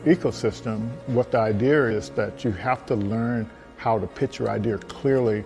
ecosystem, what the idea is that you have to learn how to pitch your idea clearly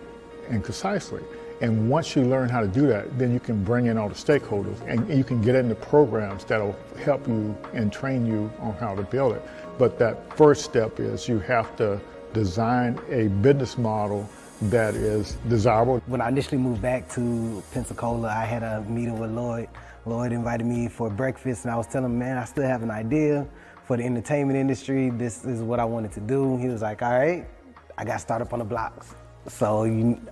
and concisely. And once you learn how to do that, then you can bring in all the stakeholders and you can get into programs that'll help you and train you on how to build it. But that first step is you have to design a business model that is desirable. When I initially moved back to Pensacola, I had a meeting with Lloyd. Lloyd invited me for breakfast and I was telling him, man, I still have an idea for the entertainment industry. This is what I wanted to do. He was like, all right, I got to start up on the blocks. So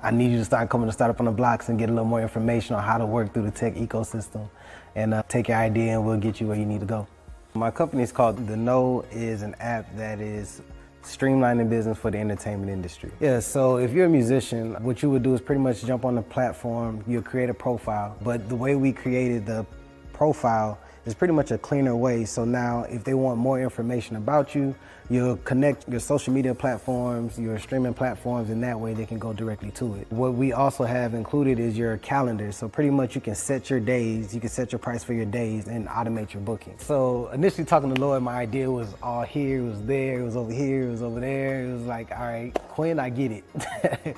I need you to start coming to start up on the blocks and get a little more information on how to work through the tech ecosystem and take your idea and we'll get you where you need to go. My company is called The Know, is an app that is streamlining business for the entertainment industry. Yeah, so if you're a musician, what you would do is pretty much jump on the platform, you'll create a profile, but the way we created the profile is pretty much a cleaner way. So now if they want more information about you, you'll connect your social media platforms, your streaming platforms, and that way they can go directly to it. What we also have included is your calendar. So pretty much you can set your days, you can set your price for your days and automate your booking. So initially talking to Lloyd, my idea was all here, it was there, it was over here, it was over there. It was like, all right, Quinn, I get it.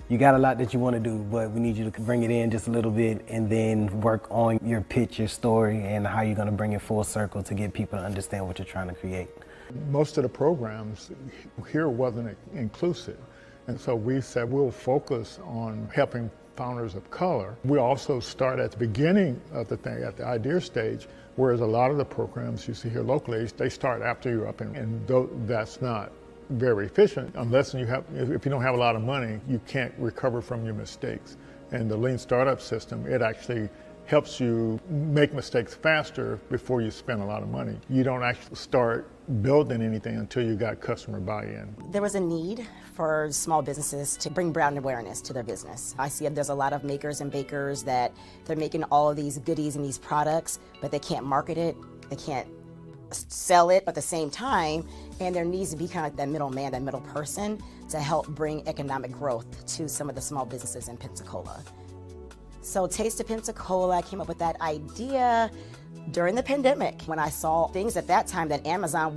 You got a lot that you want to do, but we need you to bring it in just a little bit and then work on your pitch, your story, and how you're going to bring it full circle to get people to understand what you're trying to create. Most of the programs here wasn't inclusive, and so we said we'll focus on helping founders of color. We also start at the beginning of the thing, at the idea stage, whereas a lot of the programs you see here locally, they start after you're up, and that's not very efficient unless if you don't have a lot of money, you can't recover from your mistakes. And the lean startup system, it actually helps you make mistakes faster before you spend a lot of money. You don't actually start building anything until you got customer buy-in. There was a need for small businesses to bring brand awareness to their business. I see there's a lot of makers and bakers that they're making all of these goodies and these products, but they can't market it, they can't sell it at the same time, and there needs to be kind of like that middleman, that middle person to help bring economic growth to some of the small businesses in Pensacola. So Taste of Pensacola, I came up with that idea during the pandemic when I saw things at that time that Amazon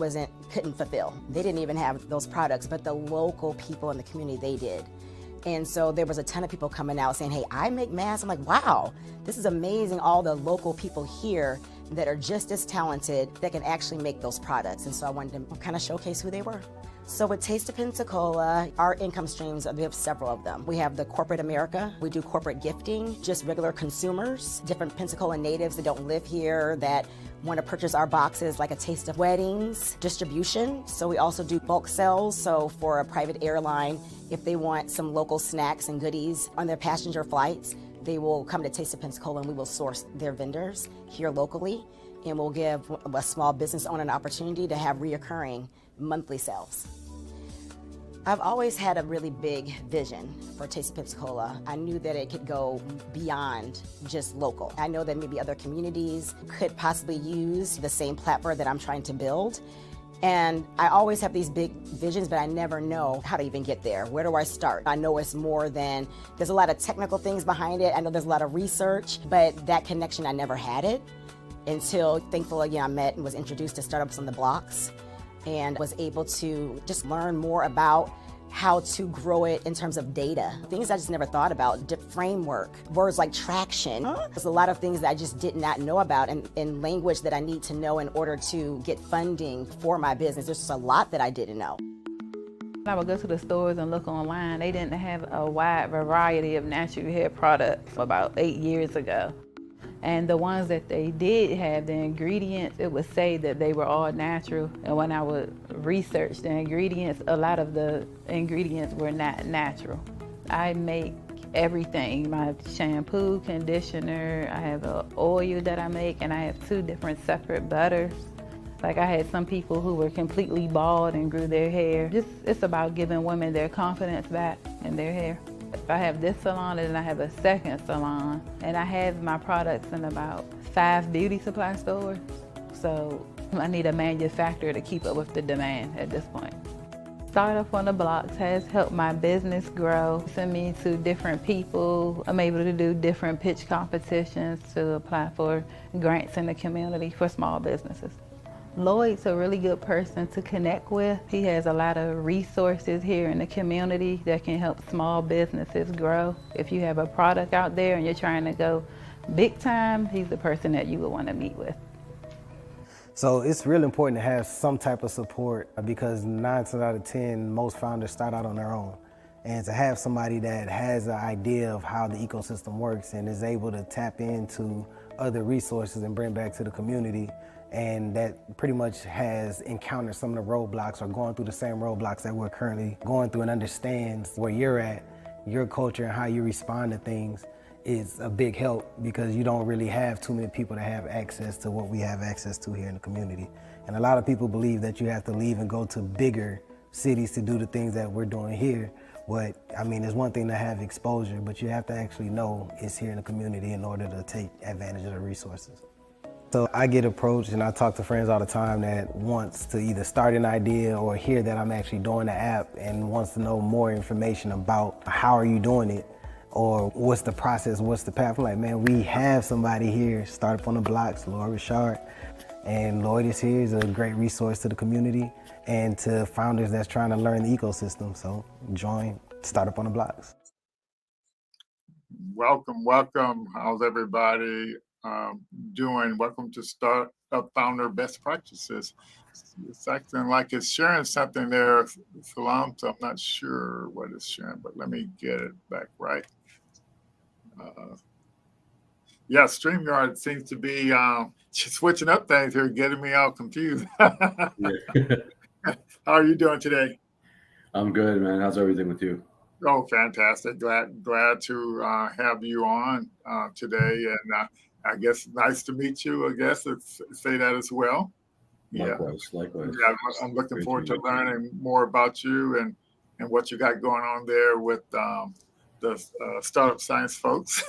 couldn't fulfill. They didn't even have those products, but the local people in the community, they did. And so there was a ton of people coming out saying, hey, I make masks. I'm like, wow, this is amazing. All the local people here that are just as talented that can actually make those products. And so I wanted to kind of showcase who they were. So with Taste of Pensacola, our income streams, we have several of them. We have the corporate America. We do corporate gifting, just regular consumers, different Pensacola natives that don't live here that want to purchase our boxes, like a taste of weddings, distribution. So we also do bulk sales. So for a private airline, if they want some local snacks and goodies on their passenger flights, they will come to Taste of Pensacola and we will source their vendors here locally. And we'll give a small business owner an opportunity to have reoccurring monthly sales. I've always had a really big vision for Taste of Pensacola. I knew that it could go beyond just local. I know that maybe other communities could possibly use the same platform that I'm trying to build. And I always have these big visions, but I never know how to even get there. Where do I start? I know it's more than, there's a lot of technical things behind it. I know there's a lot of research, but that connection, I never had it until, thankfully, I met and was introduced to Startups on the Blocks and was able to just learn more about how to grow it in terms of data. Things I just never thought about, framework, words like traction. There's a lot of things that I just did not know about and language that I need to know in order to get funding for my business. There's just a lot that I didn't know. I would go to the stores and look online. They didn't have a wide variety of natural hair products about 8 years ago. And the ones that they did have, the ingredients, it would say that they were all natural. And when I would research the ingredients, a lot of the ingredients were not natural. I make everything, my shampoo, conditioner, I have an oil that I make, and I have 2 different separate butters. Like I had some people who were completely bald and grew their hair. It's about giving women their confidence back in their hair. If I have this salon and then I have a second salon, and I have my products in about 5 beauty supply stores. So I need a manufacturer to keep up with the demand at this point. Startup on the Blocks has helped my business grow, send me to different people. I'm able to do different pitch competitions to apply for grants in the community for small businesses. Lloyd's a really good person to connect with. He has a lot of resources here in the community that can help small businesses grow. If you have a product out there and you're trying to go big time, he's the person that you would want to meet with. So it's really important to have some type of support because 9 times out of 10, most founders start out on their own. And to have somebody that has an idea of how the ecosystem works and is able to tap into other resources and bring back to the community, and that pretty much has encountered some of the roadblocks or going through the same roadblocks that we're currently going through and understands where you're at, your culture and how you respond to things, is a big help because you don't really have too many people that have access to what we have access to here in the community. And a lot of people believe that you have to leave and go to bigger cities to do the things that we're doing here. But I mean, it's one thing to have exposure, but you have to actually know it's here in the community in order to take advantage of the resources. So I get approached and I talk to friends all the time that wants to either start an idea or hear that I'm actually doing the app and wants to know more information about how are you doing it or what's the process, what's the path. I'm like, man, we have somebody here, Startup on the Blocks, Lloyd Richard. And Lloyd is here, he's a great resource to the community and to founders that's trying to learn the ecosystem. So join Startup on the Blocks. Welcome, welcome. How's everybody doing? Welcome to Startup Founder Best Practices. It's acting like it's sharing something there, Sulaim, so I'm not sure what it's sharing, but let me get it back right. Yeah, StreamYard seems to be switching up things here, getting me all confused. How are you doing today? I'm good, man. How's everything with you? Oh, fantastic. Glad to have you on today. And I guess nice to meet you, I guess, say that as well. Likewise. Yeah, I'm looking forward to learning more about you and what you got going on there with the Startup Science folks.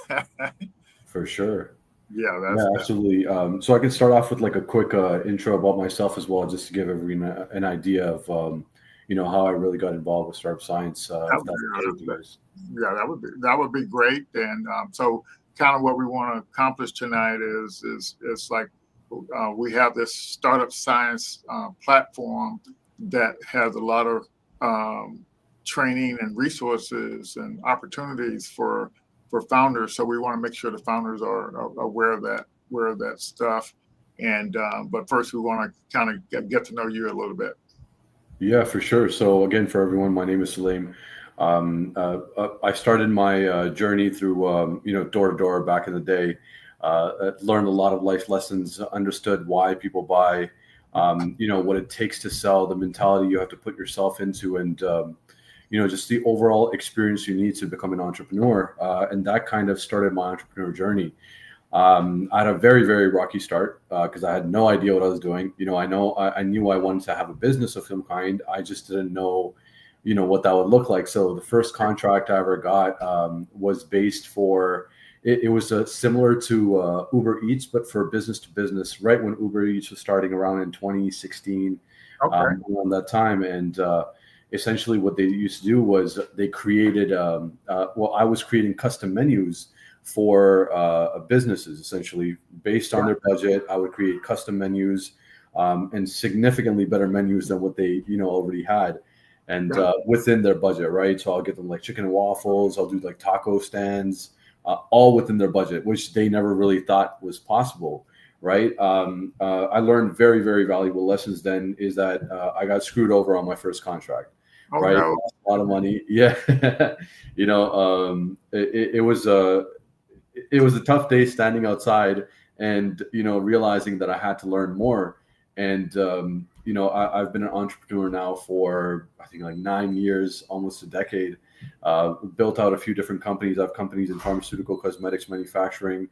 For sure. Yeah, absolutely. So I can start off with like a quick intro about myself as well, just to give everyone an idea of how I really got involved with Startup Science. That would be great. And so kind of what we want to accomplish tonight is like we have this Startup Science platform that has a lot of training and resources and opportunities for founders. So we want to make sure the founders are aware of that stuff. And but first, we want to kind of get to know you a little bit. Yeah, for sure. So again, for everyone, my name is Sulaim. I started my journey through door to door back in the day. Learned a lot of life lessons, understood why people buy, what it takes to sell, the mentality you have to put yourself into, and just the overall experience you need to become an entrepreneur. And that kind of started my entrepreneur journey. I had a very, very rocky start because I had no idea what I was doing. I knew I wanted to have a business of some kind. I just didn't know, what that would look like. So the first contract I ever got was based for, it was similar to Uber Eats, but for business to business, right when Uber Eats was starting around in 2016, around that time. And essentially what they used to do was they created, I was creating custom menus for businesses, essentially based on their budget. I would create custom menus and significantly better menus than what they already had, and within their budget, right? So I'll get them like chicken and waffles, I'll do like taco stands, all within their budget, which they never really thought was possible, right? I learned very, very valuable lessons then, is that I got screwed over on my first contract. Right, no. A lot of money. Yeah. It was a tough day standing outside and, realizing that I had to learn more. And, I've been an entrepreneur now for, I think, like 9 years, almost a decade. Built out a few different companies. I have companies in pharmaceutical, cosmetics, manufacturing,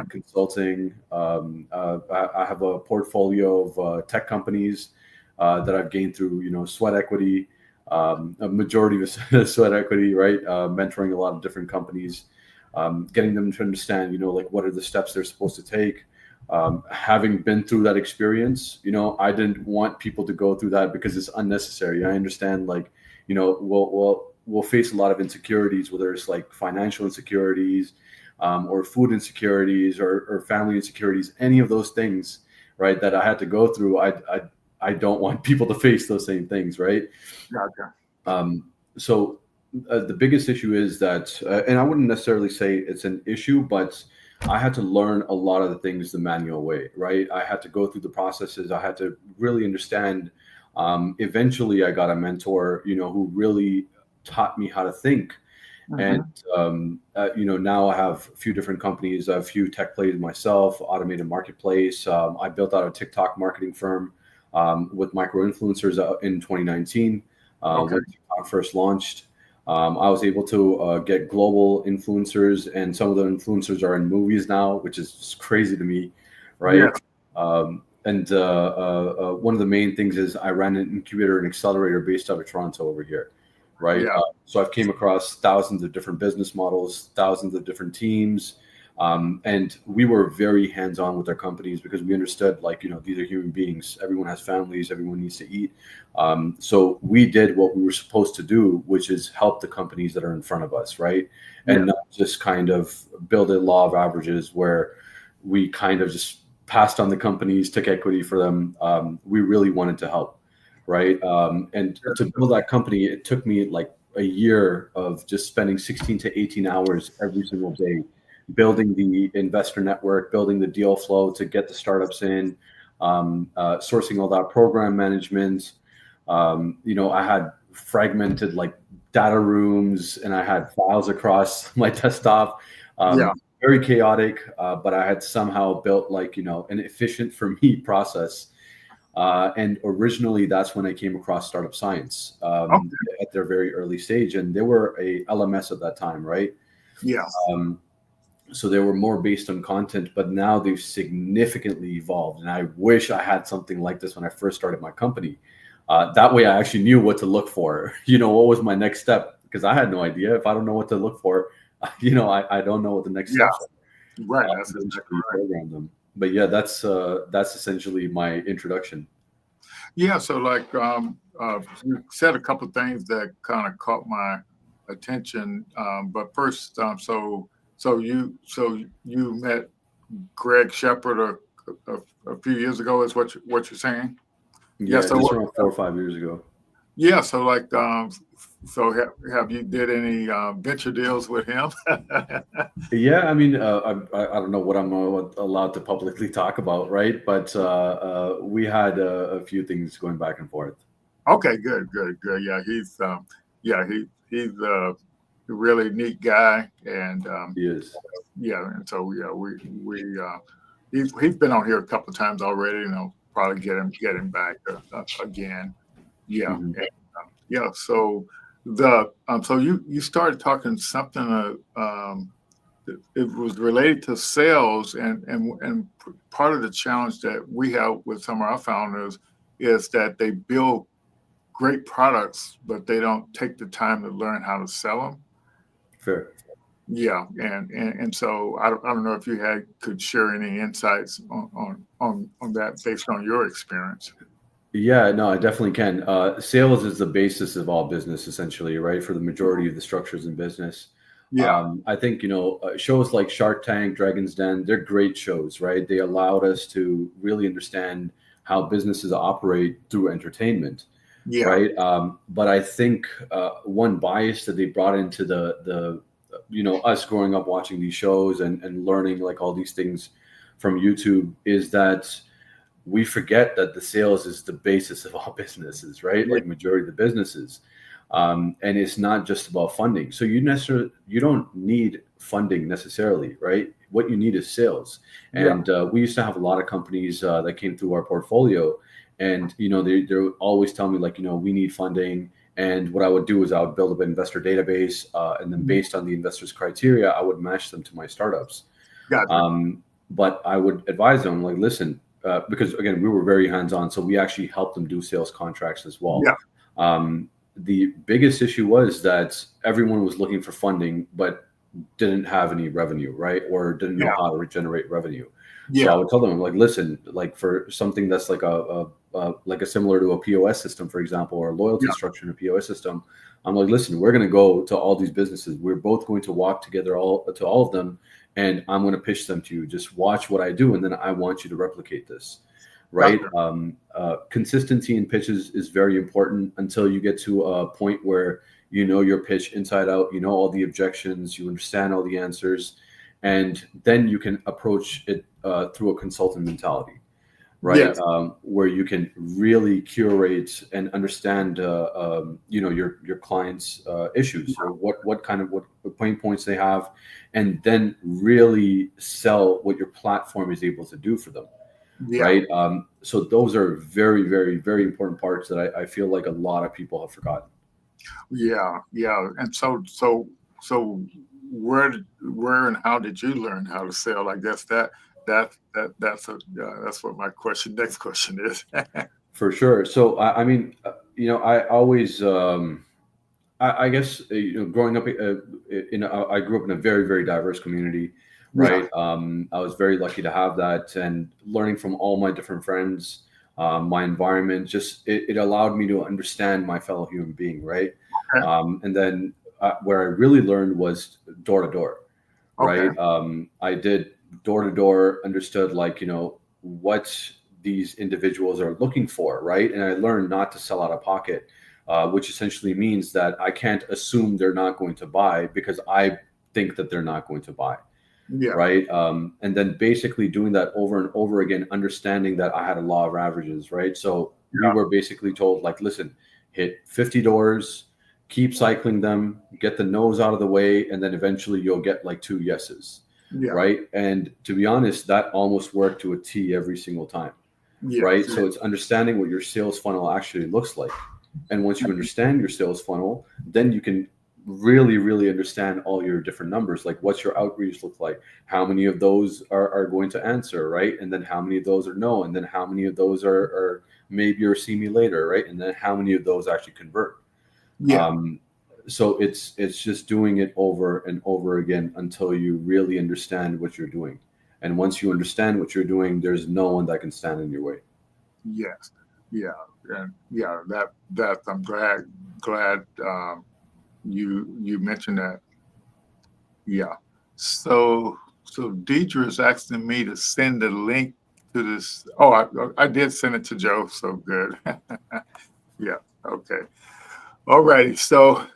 consulting. I have a portfolio of tech companies that I've gained through, sweat equity, a majority of sweat equity, right? Mentoring a lot of different companies. Getting them to understand, like what are the steps they're supposed to take. Having been through that experience, I didn't want people to go through that because it's unnecessary. I understand, like, we'll face a lot of insecurities, whether it's like financial insecurities, or food insecurities, or family insecurities, any of those things. right, that I had to go through, I don't want people to face those same things, right? Gotcha. So the biggest issue is that, and I wouldn't necessarily say it's an issue, but I had to learn a lot of the things the manual way, right? I had to go through the processes. I had to really understand. Eventually, I got a mentor, who really taught me how to think. And now I have a few different companies, a few tech plays myself, automated marketplace. I built out a TikTok marketing firm with micro influencers in 2019 when TikTok first launched. I was able to get global influencers, and some of the influencers are in movies now, which is just crazy to me, right? Yeah. And one of the main things is I ran an incubator and accelerator based out of Toronto over here, right? Yeah. So I've came across thousands of different business models, thousands of different teams, and we were very hands-on with our companies because we understood, these are human beings. Everyone has families. Everyone needs to eat. So we did what we were supposed to do, which is help the companies that are in front of us, right? And not just kind of build a law of averages where we kind of just passed on the companies, took equity for them. We really wanted to help, right? And to build that company, it took me like a year of just spending 16 to 18 hours every single day, building the investor network, building the deal flow to get the startups in, sourcing all that program management. I had fragmented data rooms, and I had files across my desktop. Very chaotic, but I had somehow built an efficient for me process. And originally, that's when I came across Startup Science at their very early stage, and they were a LMS at that time, right? Yeah. So they were more based on content, but now they've significantly evolved. And I wish I had something like this when I first started my company. That way, I actually knew what to look for. What was my next step? Because I had no idea. If I don't know what to look for, I don't know what the next steps are. Right. That's exactly right. Program them. But yeah, that's essentially my introduction. Yeah. So you said a couple of things that kind of caught my attention. But first, so you met Greg Shepard a few years ago, is what you're saying? Yeah, so around 4 or 5 years ago. Yeah. So have you did any venture deals with him? Yeah, I mean, I don't know what I'm allowed to publicly talk about, right? But we had a few things going back and forth. Okay, good. Yeah, he's he's a really neat guy, and He is. Yeah, and so he's been on here a couple of times already, and I'll probably get him back again. Yeah, Mhm. and, So so you started talking something. It was related to sales, and part of the challenge that we have with some of our founders is that they build great products, but they don't take the time to learn how to sell them. Fair. Yeah, and so I don't know if you could share any insights on that based on your experience. Yeah, no, I definitely can. Sales is the basis of all business, essentially, right? For the majority of the structures in business. Yeah. I think, shows like Shark Tank, Dragon's Den, they're great shows, right? They allowed us to really understand how businesses operate through entertainment, Yeah. right? But I think one bias that they brought into the us growing up watching these shows and learning all these things from YouTube is that we forget that the sales is the basis of all businesses, right? Yeah. Majority of the businesses. And it's not just about funding. So you don't need funding necessarily, right? What you need is sales. And we used to have a lot of companies that came through our portfolio, and they would always tell me we need funding. And what I would do is I would build up an investor database, and then based on the investors' criteria, I would match them to my startups. Gotcha. But I would advise them listen, because again, we were very hands-on, so we actually helped them do sales contracts as well. Yeah. The biggest issue was that everyone was looking for funding, but didn't have any revenue, right? Or didn't know how to generate revenue. Yeah. So I would tell them listen, for something that's a similar to a POS system, for example, or a loyalty structure in a POS system. I'm listen, we're going to go to all these businesses. We're both going to walk together to all of them, and I'm going to pitch them to you. Just watch what I do, and then I want you to replicate this. right? Consistency in pitches is very important until you get to a point where you know your pitch inside out, you know all the objections, you understand all the answers, and then you can approach it through a consultant mentality, right? Yes. Where you can really curate and understand, your client's issues, or what pain points they have, and then really sell what your platform is able to do for them, Yeah. right? So those are very, very, very important parts that I feel like a lot of people have forgotten. Yeah. Yeah. And so where and how did you learn how to sell? I guess that's what my next question is. For sure. So I mean, I always, I guess, growing up, I grew up in a very, very diverse community, right? I was very lucky to have that, and learning from all my different friends, my environment, just it allowed me to understand my fellow human being, right? And then where I really learned was door to door, right? I did door to door, understood what these individuals are looking for, right? And I learned not to sell out of pocket, which essentially means that I can't assume they're not going to buy because I think that they're not going to buy, Yeah. right? And then basically doing that over and over again, understanding that I had a law of averages, right? So we were basically told, like, listen, hit 50 doors, keep cycling them, get the no's out of the way, and then eventually you'll get like 2 yeses. Yeah. Right. And to be honest, that almost worked to a T every single time. Yes. Right. So it's understanding what your sales funnel actually looks like. And once you understand your sales funnel, then you can really, really understand all your different numbers. Like, what's your outreach look like? How many of those are going to answer? Right. And then how many of those are no? And then how many of those are maybe or see me later? Right. And then how many of those actually convert? Yeah. So it's just doing it over and over again until you really understand what you're doing. And once you understand what you're doing, there's no one that can stand in your way. Yes. Yeah. And yeah, that I'm glad you mentioned that. Yeah. So Deidre is asking me to send the link to this. Oh, I did send it to Joe. So good. Yeah. Okay. All righty. So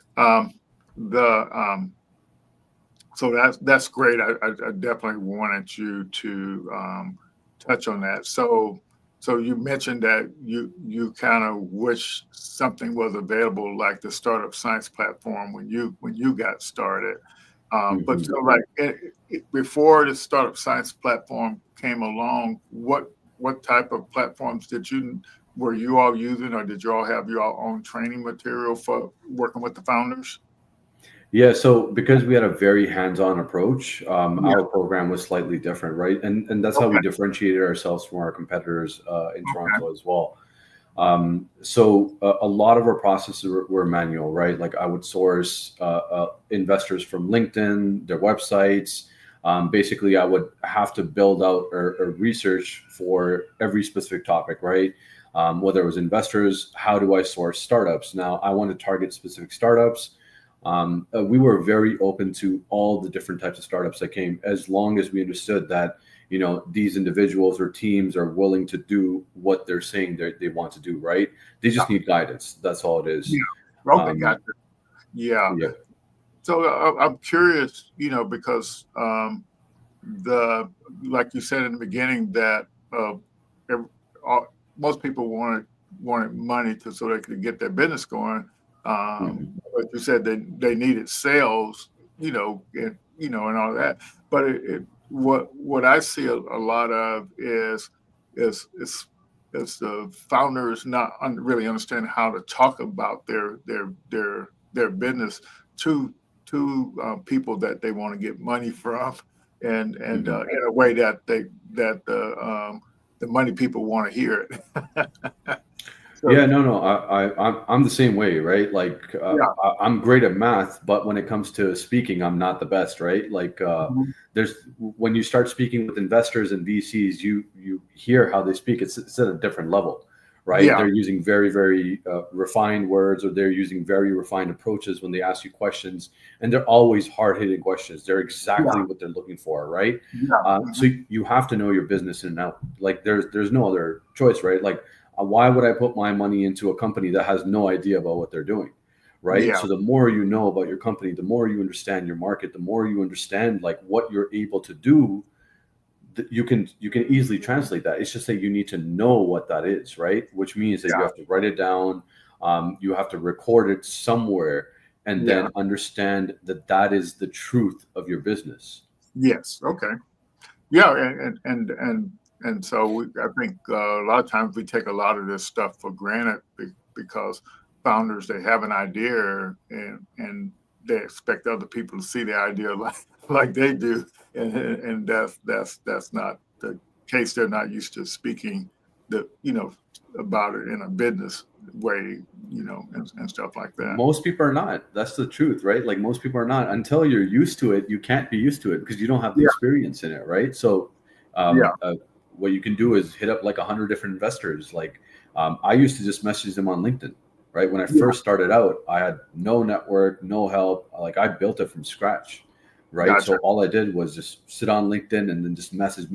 so that's great. I definitely wanted you to touch on that. So you mentioned that you kind of wish something was available like the Startup Science platform when you got started. But so before the Startup Science platform came along, what type of platforms were you all using, or did you all have your own training material for working with the founders? Yeah, so because we had a very hands-on approach, our program was slightly different, right? And that's how we differentiated ourselves from our competitors in Toronto as well. So a lot of our processes were manual, right? Like, I would source investors from LinkedIn, their websites. Basically, I would have to build out or research for every specific topic, right? Whether it was investors, how do I source startups? Now, I want to target specific startups. We were very open to all the different types of startups that came, as long as we understood that, these individuals or teams are willing to do what they're saying they want to do, right? They just need guidance. That's all it is. Yeah. Okay, gotcha. Yeah. So I'm curious, because like you said in the beginning, that most people wanted money so they could get their business going. But you said they needed sales, and all that. But what I see a lot of is the founders not really understanding how to talk about their business to people that they want to get money from, and in a way that the money people want to hear it. Yeah, no, I'm the same way, right? Like, I'm great at math, but when it comes to speaking, I'm not the best, right? Like, when you start speaking with investors and VCs, you hear how they speak. It's at a different level, right? Yeah. They're using very, very refined words, or they're using very refined approaches when they ask you questions, and they're always hard-hitting questions. They're exactly what they're looking for, right? So you have to know your business in and out. Like there's no other choice, right? Like why would I put my money into a company that has no idea about what they're doing? Right. Yeah. So the more you know about your company, the more you understand your market, the more you understand like what you're able to do, you can easily translate that. It's just that you need to know what that is, right? Which means that you have to write it down, you have to record it somewhere, and then understand that that is the truth of your business. Yes. Okay. Yeah. And so I think a lot of times we take a lot of this stuff for granted because founders, they have an idea and they expect other people to see the idea like they do, and that's not the case. They're not used to speaking about it in a business way, and stuff like that. Most people are not. That's the truth, right? Like most people are not. Until you're used to it, you can't be used to it because you don't have the experience in it, right? So what you can do is hit up like 100 different investors. Like I used to just message them on LinkedIn, right? When I first started out, I had no network, no help. Like I built it from scratch, right? Gotcha. So all I did was just sit on LinkedIn and then just message.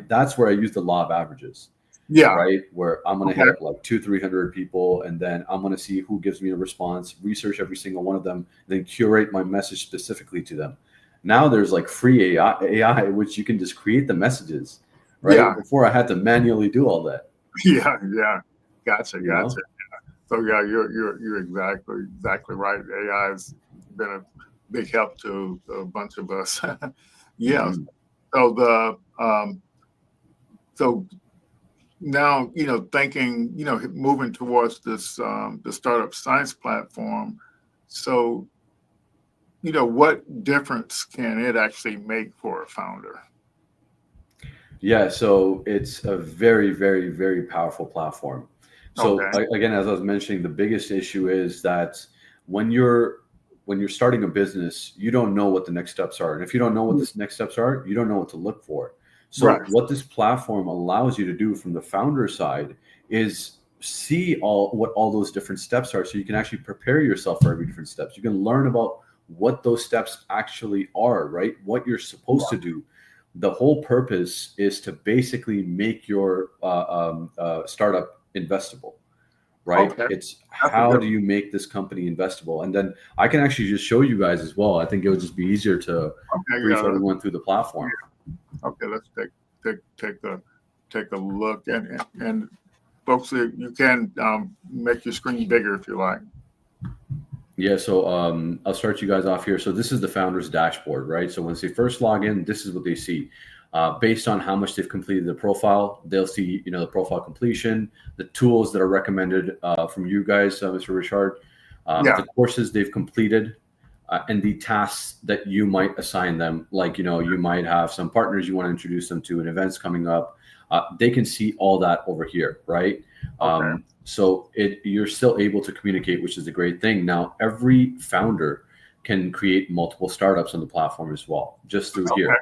That's where I used the law of averages. Yeah. Right. Where I'm going to hit up like 200-300 people, and then I'm going to see who gives me a response, research every single one of them, then curate my message specifically to them. Now there's like free AI, which you can just create the messages, right? Yeah. Before I had to manually do all that. Yeah. Gotcha. Yeah. So you're exactly right. AI has been a big help to a bunch of us. So so now, thinking, moving towards this the startup science platform. So, what difference can it actually make for a founder? Yeah, so it's a very, very, very powerful platform. So again, as I was mentioning, the biggest issue is that when you're starting a business, you don't know what the next steps are. And if you don't know what the next steps are, you don't know what to look for. So what this platform allows you to do from the founder side is see what all those different steps are, so you can actually prepare yourself for every different steps. You can learn about what those steps actually are, right? What you're supposed to do. The whole purpose is to basically make your startup investable, right? It's how do you make this company investable? And then I can actually just show you guys as well. I think it would just be easier to brief everyone through the platform. Okay, let's take a look, and folks, you can make your screen bigger if you like. Yeah, so I'll start you guys off here. So this is the founder's dashboard, right? So once they first log in, this is what they see. Based on how much they've completed the profile, they'll see, the profile completion, the tools that are recommended from you guys, Mr. Richard, the courses they've completed, and the tasks that you might assign them. Like, you might have some partners you want to introduce them to and events coming up. They can see all that over here, right? So you're still able to communicate, which is a great thing. Now, every founder can create multiple startups on the platform as well, just through here.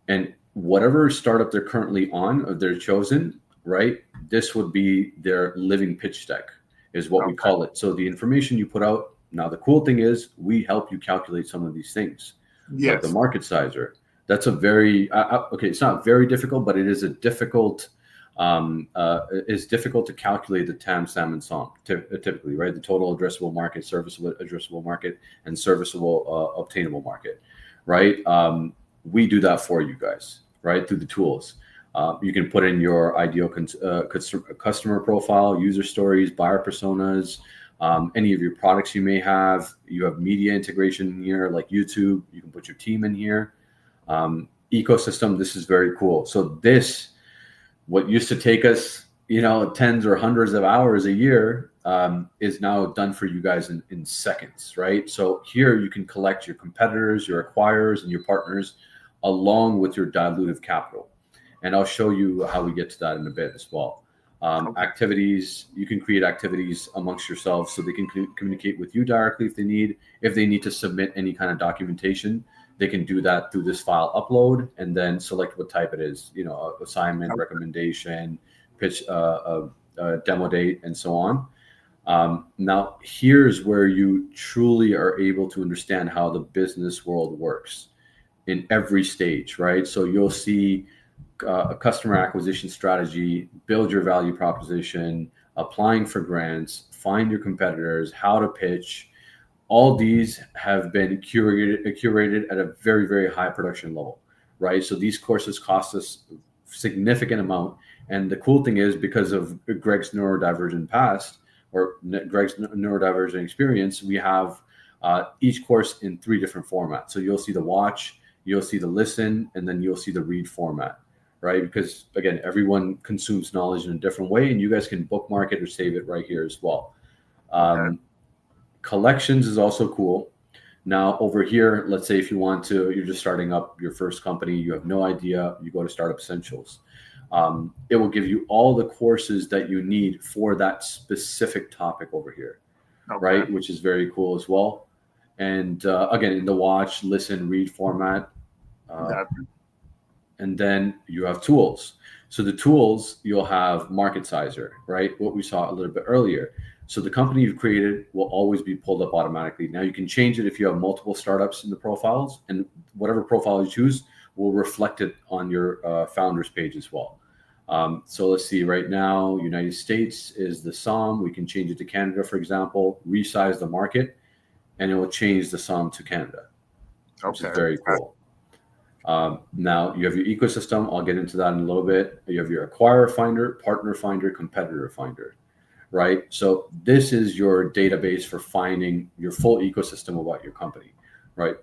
And whatever startup they're currently on or they're chosen, right? This would be their living pitch deck is what we call it. So the information you put out. Now, the cool thing is we help you calculate some of these things. Like the market sizer. That's a very, it's not very difficult, but it is a difficult, it's difficult to calculate the TAM, SAM, and SOM typically, right? The total addressable market, serviceable addressable market, and serviceable obtainable market, right? We do that for you guys, right? Through the tools. You can put in your ideal customer profile, user stories, buyer personas, any of your products you may have. You have media integration in here, like YouTube. You can put your team in here. Ecosystem, this is very cool. So this, what used to take us, tens or hundreds of hours a year, is now done for you guys in seconds, right? So here you can collect your competitors, your acquirers, and your partners, along with your dilutive capital. And I'll show you how we get to that in a bit as well. Activities, you can create activities amongst yourselves so they can communicate with you directly if they need to submit any kind of documentation. They can do that through this file upload and then select what type it is, assignment, recommendation, pitch, demo date, and so on. Now, here's where you truly are able to understand how the business world works in every stage, right? So you'll see a customer acquisition strategy, build your value proposition, applying for grants, find your competitors, how to pitch. All these have been curated at a very, very high production level, right? So these courses cost us significant amount. And the cool thing is, because of Greg's neurodivergent past, or Greg's neurodivergent experience, we have each course in 3 different formats. So you'll see the watch, you'll see the listen, and then you'll see the read format, right? Because again, everyone consumes knowledge in a different way, and you guys can bookmark it or save it right here as well. Okay. Collections is also cool. Now over here, let's say if you want to, you're just starting up your first company, you have no idea, you go to Startup Essentials. It will give you all the courses that you need for that specific topic over here, Okay. right? Which is very cool as well. And again, in the watch, listen, read format. Gotcha. And then you have tools. So the tools, you'll have Market Sizer, right? What we saw a little bit earlier. So the company you've created will always be pulled up automatically. Now you can change it if you have multiple startups in the profiles, and whatever profile you choose will reflect it on your founders page as well. So let's see, right now, United States is the SOM. We can change it to Canada, for example, resize the market, and it will change the SOM to Canada, which is very cool. Now you have your ecosystem. I'll get into that in a little bit. You have your acquirer finder, partner finder, competitor finder, right? So this is your database for finding your full ecosystem about your company, right?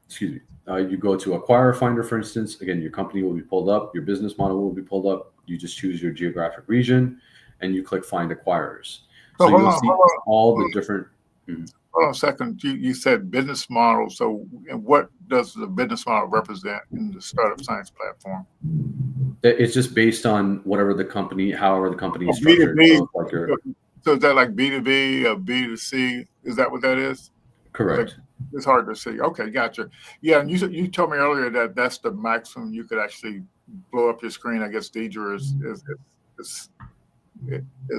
Excuse me. You go to acquirer finder, for instance. Again, your company will be pulled up, your business model will be pulled up. You just choose your geographic region, and you click find acquirers. So you'll see all the different. Hold on a second. You said business model. So what does the business model represent in the Startup Science platform? It's just based on whatever the company, however the company is structured. B2B, so is that like B2B or B2C? Is that what that is? Correct. It's hard to see. Okay, gotcha. Yeah, and you told me earlier that that's the maximum you could actually blow up your screen. I guess Deidre is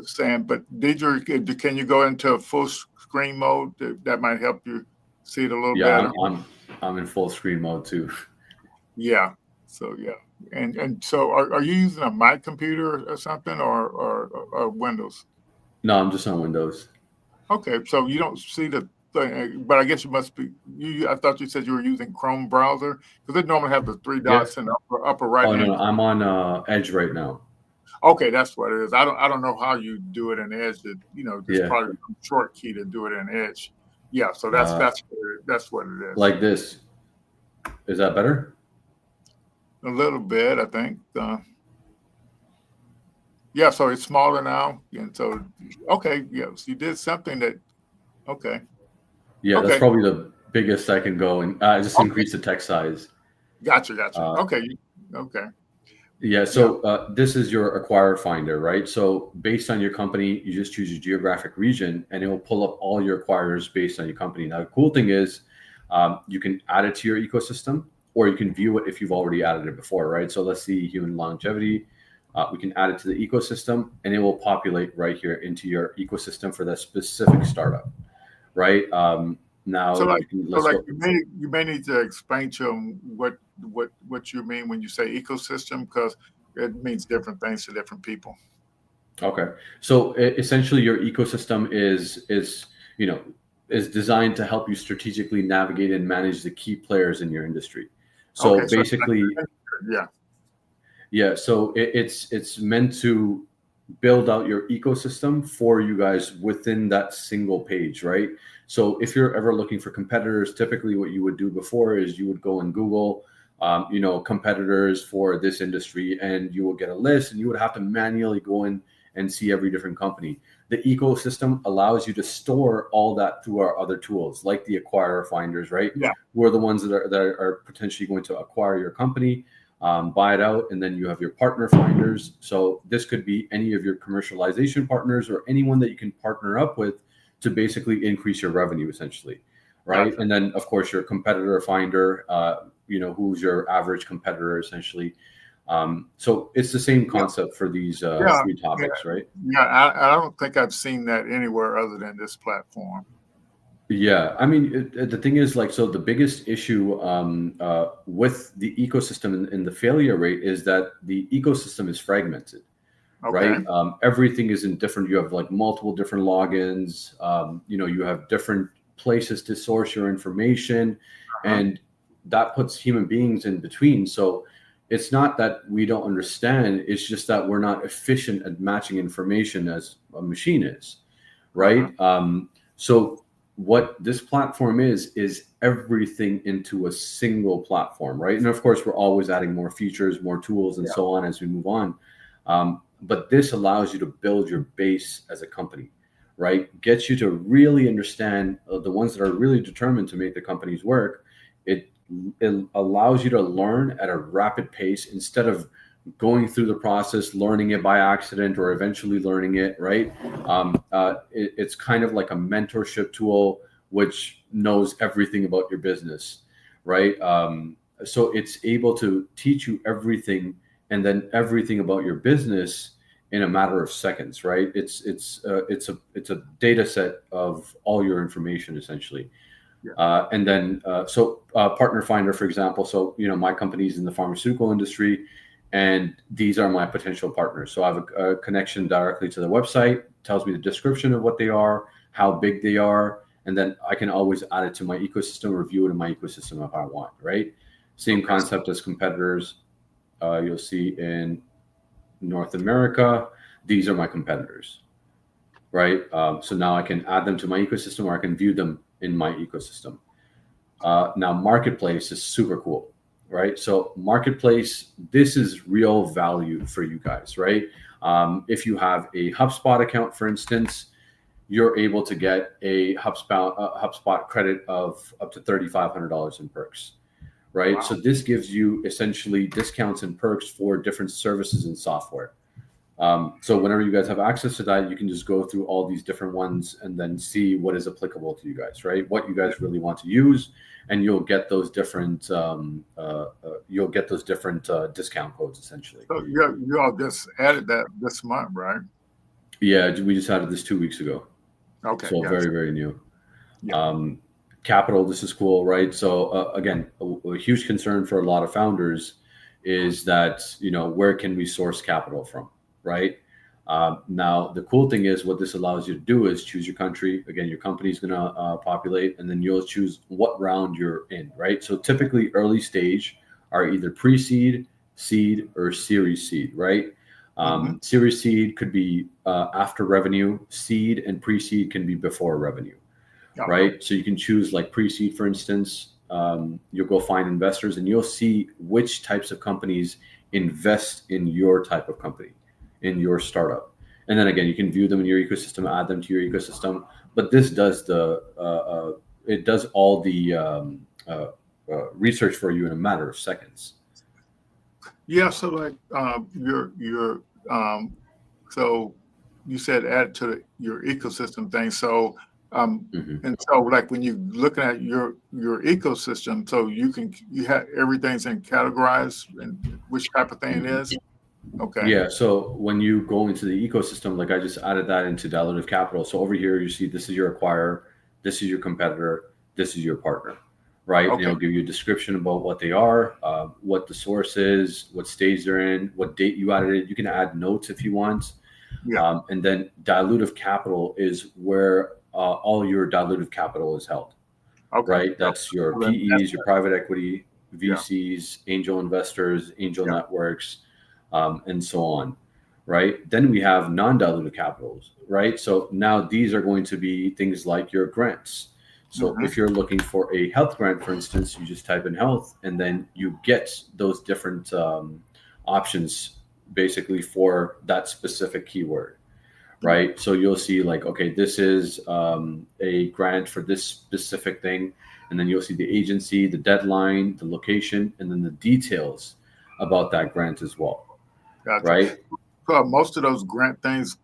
saying, but Deidre, can you go into a full screen mode? That might help you see it a little better. Yeah, I'm in full screen mode too. Yeah. So yeah, and so are you using a Mac computer or something, or Windows? No, I'm just on Windows. Okay, so you don't see the thing, but I guess you must be. I thought you said you were using Chrome browser, because they normally have the 3 dots in the upper right. Oh no, I'm on Edge right now. Okay, that's what it is. I don't know how you do it in Edge. There's probably a short key to do it in Edge. Yeah, so that's what it is. Like this. Is that better? A little bit, I think. Yeah, so it's smaller now, and so okay, yeah, so you did something that. Okay. Yeah, okay. That's probably the biggest I can go, and just increase the text size. Gotcha. Okay. Okay. Yeah, so this is your acquirer finder, right? So based on your company, you just choose your geographic region, and it will pull up all your acquirers based on your company. Now, the cool thing is you can add it to your ecosystem, or you can view it if you've already added it before, right? So let's see human longevity. We can add it to the ecosystem, and it will populate right here into your ecosystem for that specific startup, right? Now, so you may need to explain to them what you mean when you say ecosystem, because it means different things to different people. Okay, so essentially, your ecosystem is designed to help you strategically navigate and manage the key players in your industry. So basically, so it's meant to build out your ecosystem for you guys within that single page, right? So if you're ever looking for competitors, typically what you would do before is you would go and Google, competitors for this industry, and you will get a list, and you would have to manually go in and see every different company. The ecosystem allows you to store all that through our other tools, like the acquirer finders, right? Yeah. We're the ones that are potentially going to acquire your company, buy it out, and then you have your partner finders. So this could be any of your commercialization partners or anyone that you can partner up with to basically increase your revenue, essentially, right? Gotcha. And then, of course, your competitor finder, who's your average competitor, essentially. So it's the same concept for these Yeah, three topics, right? yeah. I don't think I've seen that anywhere other than this platform. Yeah, I mean, the thing is, like, so the biggest issue with the ecosystem and the failure rate is that the ecosystem is fragmented, Okay. right? Everything is in different. You have like multiple different logins. You have different places to source your information, Uh-huh. and that puts human beings in between. So it's not that we don't understand; it's just that we're not efficient at matching information as a machine is, Uh-huh. right? So what this platform is everything into a single platform, right? And of course, we're always adding more features, more tools, and Yeah. so on as we move on. But this allows you to build your base as a company, right? Gets you to really understand the ones that are really determined to make the companies work. It allows you to learn at a rapid pace instead of going through the process, learning it by accident, or eventually learning it, right? It's kind of like a mentorship tool which knows everything about your business, right? So it's able to teach you everything and then everything about your business in a matter of seconds, right? It's a data set of all your information essentially. Yeah. And then Partner Finder, for example. So my company's in the pharmaceutical industry, and these are my potential partners. So I have a connection directly to the website, tells me the description of what they are, how big they are, and then I can always add it to my ecosystem, review it in my ecosystem if I want, right? Same concept as competitors. You'll see in North America, these are my competitors, right? So now I can add them to my ecosystem, or I can view them in my ecosystem. Now, Marketplace is super cool, right? So Marketplace, this is real value for you guys, right? If you have a HubSpot account, for instance, you're able to get a HubSpot credit of up to $3,500 in perks, right? Wow. So this gives you essentially discounts and perks for different services and software. So whenever you guys have access to that, you can just go through all these different ones and then see what is applicable to you guys, right? What you guys really want to use, and you'll get those different discount codes essentially. So you all just added that this month, right? Yeah, we just added this 2 weeks ago, Okay. so Yes. very, very new. Yeah. Capital, this is cool, right? So again, a huge concern for a lot of founders is that where can we source capital from, right? Now, the cool thing is what this allows you to do is choose your country. Again, your company is going to populate, and then you'll choose what round you're in, right? So typically early stage are either pre-seed, seed, or series seed, right? Series seed could be after revenue. Seed and pre-seed can be before revenue, right? So you can choose like pre-seed, for instance. You'll go find investors, and you'll see which types of companies invest in your type of company, in your startup. And then again, you can view them in your ecosystem, add them to your ecosystem. But this does it does all the research for you in a matter of seconds. Yeah. So like so you said add to your ecosystem thing. So and so like when you're looking at your ecosystem, so you have everything's in categorized and which type of thing it is. Okay. Yeah. So when you go into the ecosystem, like I just added that into dilutive capital. So over here, you see this is your acquirer, this is your competitor, this is your partner, right? Okay. And it'll give you a description about what they are, what the source is, what stage they're in, what date you added it. You can add notes if you want. Yeah. And then dilutive capital is where all your dilutive capital is held, Okay. right? That's your Well, PEs, your private equity, VCs, angel investors, angel networks, and so on, right? Then we have non-dilutive capitals, right? So now these are going to be things like your grants. So if you're looking for a health grant, for instance, you just type in health, and then you get those different options basically for that specific keyword, right? So you'll see like, okay, this is a grant for this specific thing. And then you'll see the agency, the deadline, the location, and then the details about that grant as well. Gotcha. Right? So most of those grant things,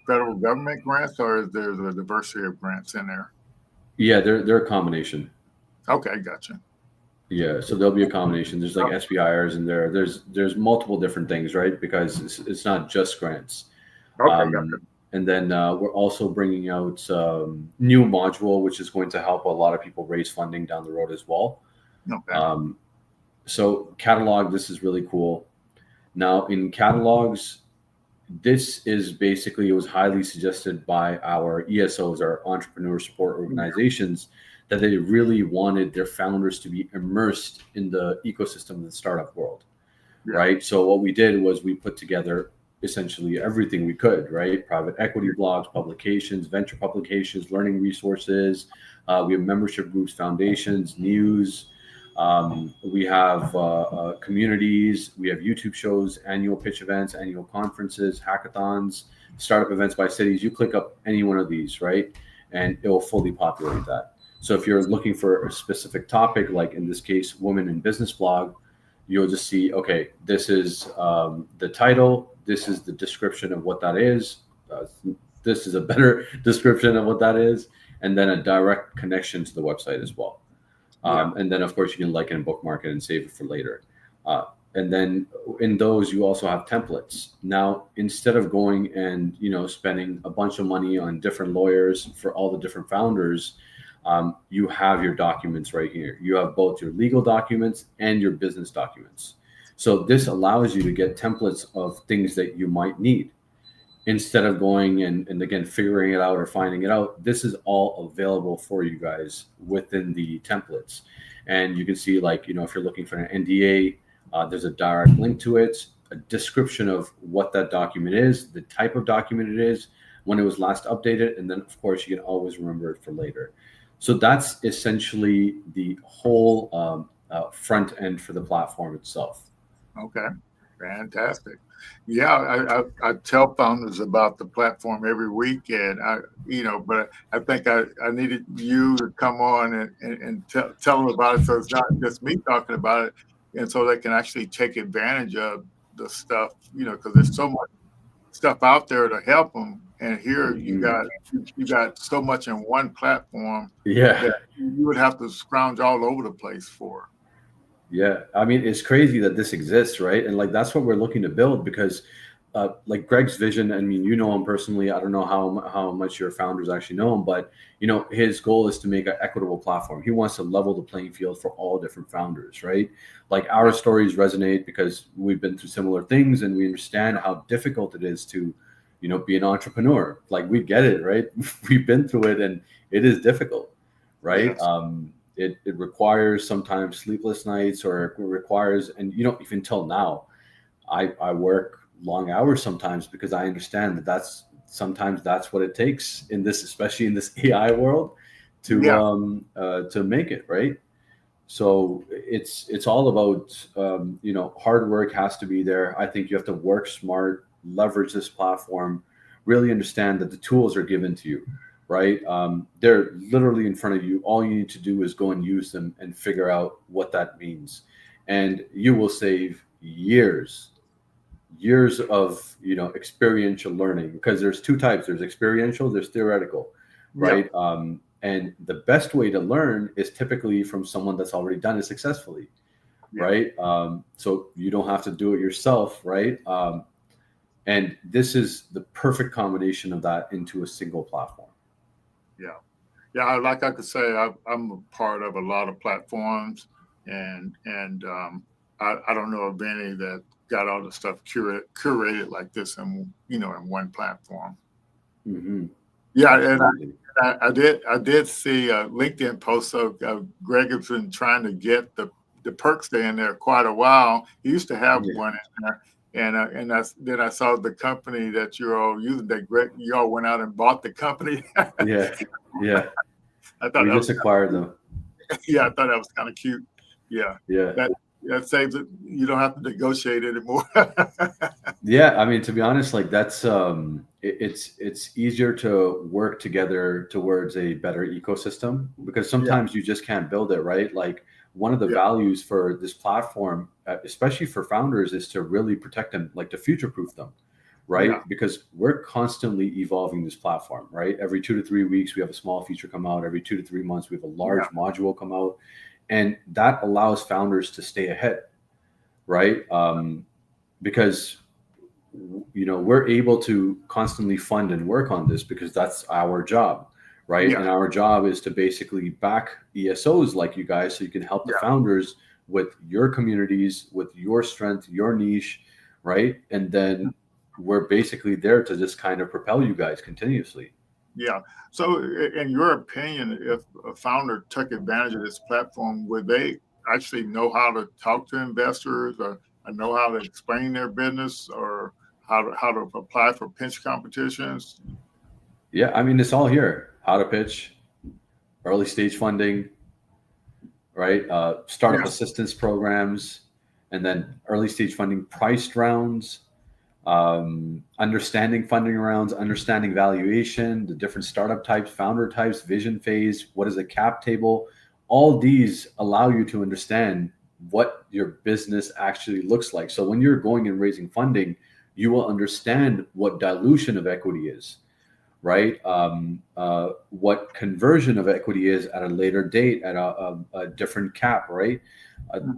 federal government grants, or is there a diversity of grants in there? Yeah, they're a combination. Okay, gotcha. Yeah, so there'll be a combination. There's like SBIRs in there. There's multiple different things, right? Because it's not just grants. Okay, gotcha. And then we're also bringing out new module, which is going to help a lot of people raise funding down the road as well. Okay. So catalog, this is really cool. Now in catalogs, this is basically, it was highly suggested by our ESOs, our entrepreneur support organizations, that they really wanted their founders to be immersed in the ecosystem of the startup world, right? So what we did was we put together essentially everything we could, right? Private equity blogs, publications, venture publications, learning resources. We have membership groups, foundations, news. We have communities. We have YouTube shows, annual pitch events, annual conferences, hackathons, startup events by cities. You click up any one of these, right? And it will fully populate that. So if you're looking for a specific topic, like in this case, Women in Business blog, you'll just see, okay, this is the title. This is the description of what that is. This is a better description of what that is. And then a direct connection to the website as well. And then, of course, you can like and bookmark it and save it for later. And then in those, you also have templates. Now, instead of going and, spending a bunch of money on different lawyers for all the different founders, you have your documents right here. You have both your legal documents and your business documents. So this allows you to get templates of things that you might need. Instead of going and again, figuring it out or finding it out, this is all available for you guys within the templates. And you can see, like, if you're looking for an NDA, there's a direct link to it, a description of what that document is, the type of document it is, when it was last updated, and then, of course, you can always remember it for later. So that's essentially the whole front end for the platform itself. Okay, fantastic. Yeah, I tell founders about the platform every week, and but I think I needed you to come on and tell them about it, so it's not just me talking about it, and so they can actually take advantage of the stuff, because there's so much stuff out there to help them, and here you got so much in one platform that you would have to scrounge all over the place for. Yeah, I mean, it's crazy that this exists, right? And like that's what we're looking to build, because like Greg's vision, I mean, him personally. I don't know how much your founders actually know him, but his goal is to make an equitable platform. He wants to level the playing field for all different founders, right? Like our stories resonate because we've been through similar things and we understand how difficult it is to, be an entrepreneur. Like we get it, right? We've been through it and it is difficult, right? Yes. It requires sometimes sleepless nights, or it requires, and even till now, I work long hours sometimes because I understand that's what it takes in this, especially in this AI world, to make it, right? So it's all about hard work has to be there. I think you have to work smart, leverage this platform, really understand that the tools are given to you, right? They're literally in front of you. All you need to do is go and use them and figure out what that means, and you will save years of experiential learning, because there's two types. There's experiential, there's theoretical, right? And the best way to learn is typically from someone that's already done it successfully, right? So you don't have to do it yourself, right? And this is the perfect combination of that into a single platform. Yeah, like I could say, I'm a part of a lot of platforms, and I don't know of any that got all the stuff curated like this in one platform. Mm-hmm. Yeah, and I did see a LinkedIn post of Greg has been trying to get the perks day in there quite a while. He used to have one in there, and then I saw the company that you're all using. That Greg, you all went out and bought the company. Yeah. I thought we just acquired them. Yeah, I thought that was kind of cute. Yeah. That saves it. You don't have to negotiate anymore. Yeah, I mean, to be honest, like that's it's easier to work together towards a better ecosystem, because sometimes you just can't build it, right? Like one of the values for this platform, especially for founders, is to really protect them, like to future-proof them, right? Because we're constantly evolving this platform, right? Every 2 to 3 weeks, we have a small feature come out. Every 2 to 3 months, we have a large module come out. And that allows founders to stay ahead, right? Because we're able to constantly fund and work on this because that's our job, right? Yeah. And our job is to basically back ESOs like you guys, so you can help the founders with your communities, with your strength, your niche, right? And then we're basically there to just kind of propel you guys continuously. Yeah. So, in your opinion, if a founder took advantage of this platform, would they actually know how to talk to investors, or know how to explain their business, or how to apply for pitch competitions? Yeah, I mean, it's all here: how to pitch, early stage funding, right? Startup assistance programs, and then early stage funding, priced rounds, understanding funding rounds, understanding valuation, the different startup types, founder types, vision phase, what is a cap table. All these allow you to understand what your business actually looks like. So when you're going and raising funding, you will understand what dilution of equity is, right? What conversion of equity is at a later date at a different cap, right?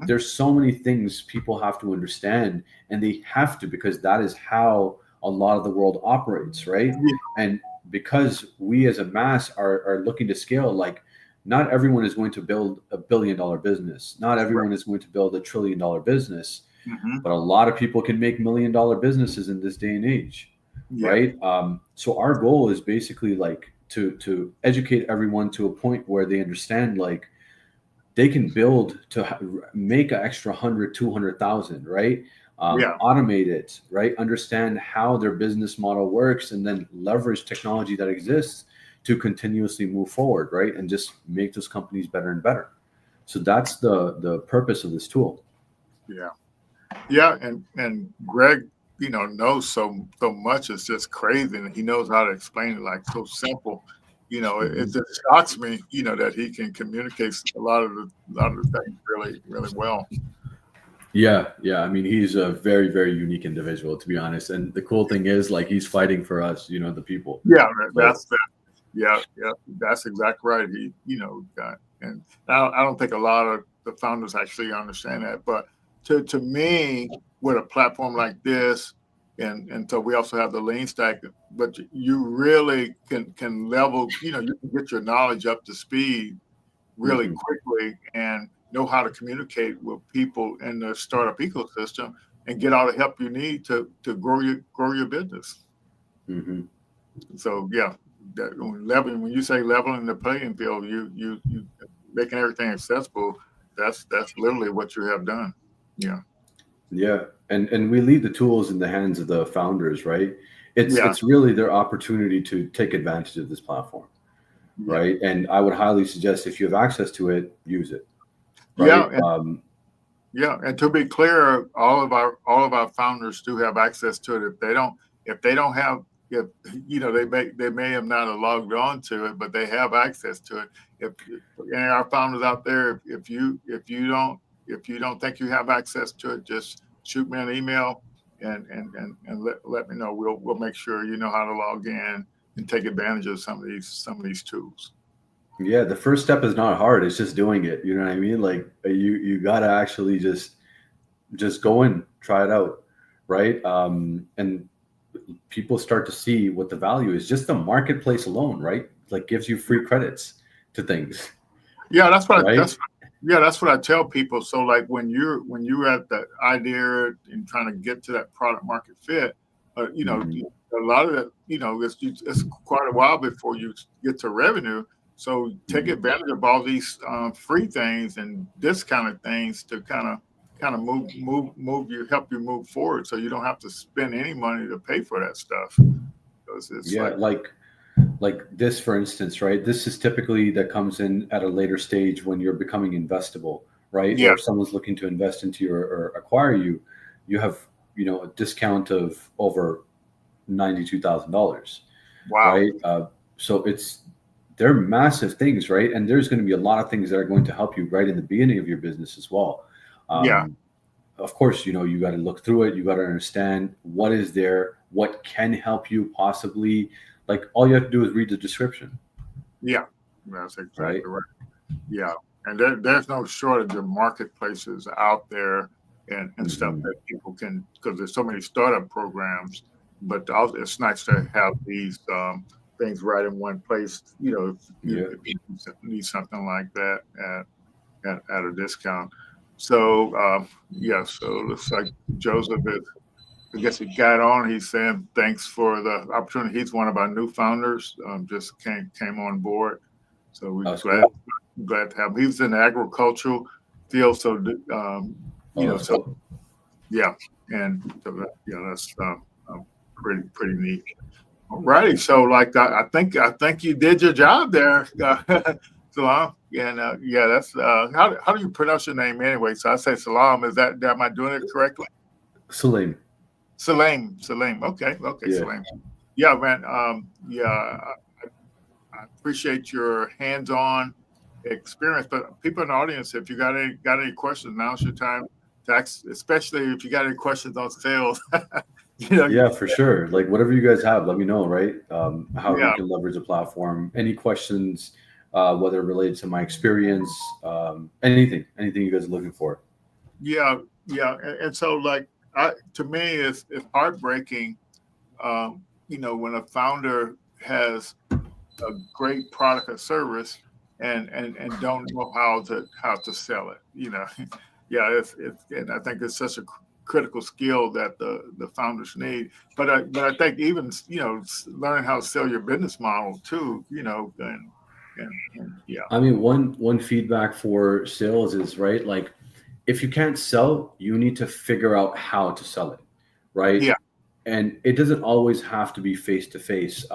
There's so many things people have to understand, and they have to, because that is how a lot of the world operates, right? And because we as a mass are looking to scale, like not everyone is going to build $1 billion business. Not everyone is going to build $1 trillion business, but a lot of people can make $1 million businesses in this day and age. Right. So our goal is basically like to educate everyone to a point where they understand, like they can build to make an extra 100, 200,000, right? Automate it, right? Understand how their business model works, and then leverage technology that exists to continuously move forward, right? And just make those companies better and better. So that's the purpose of this tool. Yeah. And Greg, knows so much. It's just crazy, and he knows how to explain it like so simple. It just shocks me, that he can communicate a lot of the things really, really well. Yeah. I mean, he's a very, very unique individual, to be honest. And the cool thing is, like, he's fighting for us, the people. Yeah, that's exactly right. And I don't think a lot of the founders actually understand that, but to me, with a platform like this, and so we also have the lean stack, but you really can level, you can get your knowledge up to speed really quickly, and know how to communicate with people in the startup ecosystem, and get all the help you need to grow your business. So when you say leveling the playing field, you making everything accessible. That's literally what you have done. Yeah, and we leave the tools in the hands of the founders, right? It's really their opportunity to take advantage of this platform, right? And I would highly suggest, if you have access to it, use it. Right? And to be clear, all of our founders do have access to it. If they don't have, they may have not logged on to it, but they have access to it. If any of our founders out there, if you don't think you have access to it, just shoot me an email and let me know. We'll make sure you know how to log in and take advantage of some of these tools. Yeah, the first step is not hard. It's just doing it. You know what I mean? Like you gotta actually just go in, try it out, right? And people start to see what the value is. Just the marketplace alone, right? Like gives you free credits to things. Yeah, that's what that's what I tell people. So like when you're at the idea and trying to get to that product market fit, a lot of that, it's quite a while before you get to revenue. So take advantage of all these free things and discounted things to kind of help you move forward, so you don't have to spend any money to pay for that stuff. It's like this, for instance, right? This is typically that comes in at a later stage when you're becoming investable, right? Yeah. Or if someone's looking to invest into you or acquire you, you have a discount of over $92,000. Wow. Right? So they're massive things, right? And there's going to be a lot of things that are going to help you right in the beginning of your business as well. Of course, you got to look through it. You got to understand what is there, what can help you possibly. Like all you have to do is read the description. Yeah, that's exactly right. Yeah. And there's no shortage of marketplaces out there and stuff that people can, because there's so many startup programs. But also, it's nice to have these things right in one place. If you need something like that at a discount. So so it looks like Joseph is. I guess he got on. He's saying thanks for the opportunity. He's one of our new founders. Just came on board. So we're glad to have him. He was in the agricultural field, so Cool. yeah, and so that's pretty neat. Alrighty, so I think you did your job there, Salam. And that's how do you pronounce your name anyway? So I say Salam. Am I doing it correctly? Sulaim. Sulaim. Okay, Yeah. Sulaim. Yeah, man. I appreciate your hands-on experience. But people in the audience, if you got any questions, now's your time to ask, especially if you got any questions on sales. Yeah, for sure. Like whatever you guys have, let me know, right? How you can leverage the platform. Any questions, whether related to my experience, anything you guys are looking for. Yeah. And so to me, it's heartbreaking, when a founder has a great product or service and don't know how to sell it. It's and I think it's such a critical skill that the founders need. But I think even learning how to sell your business model too. And yeah. I mean, one feedback for sales is right. Like, if you can't sell, you need to figure out how to sell it, right? Yeah. And it doesn't always have to be face to face.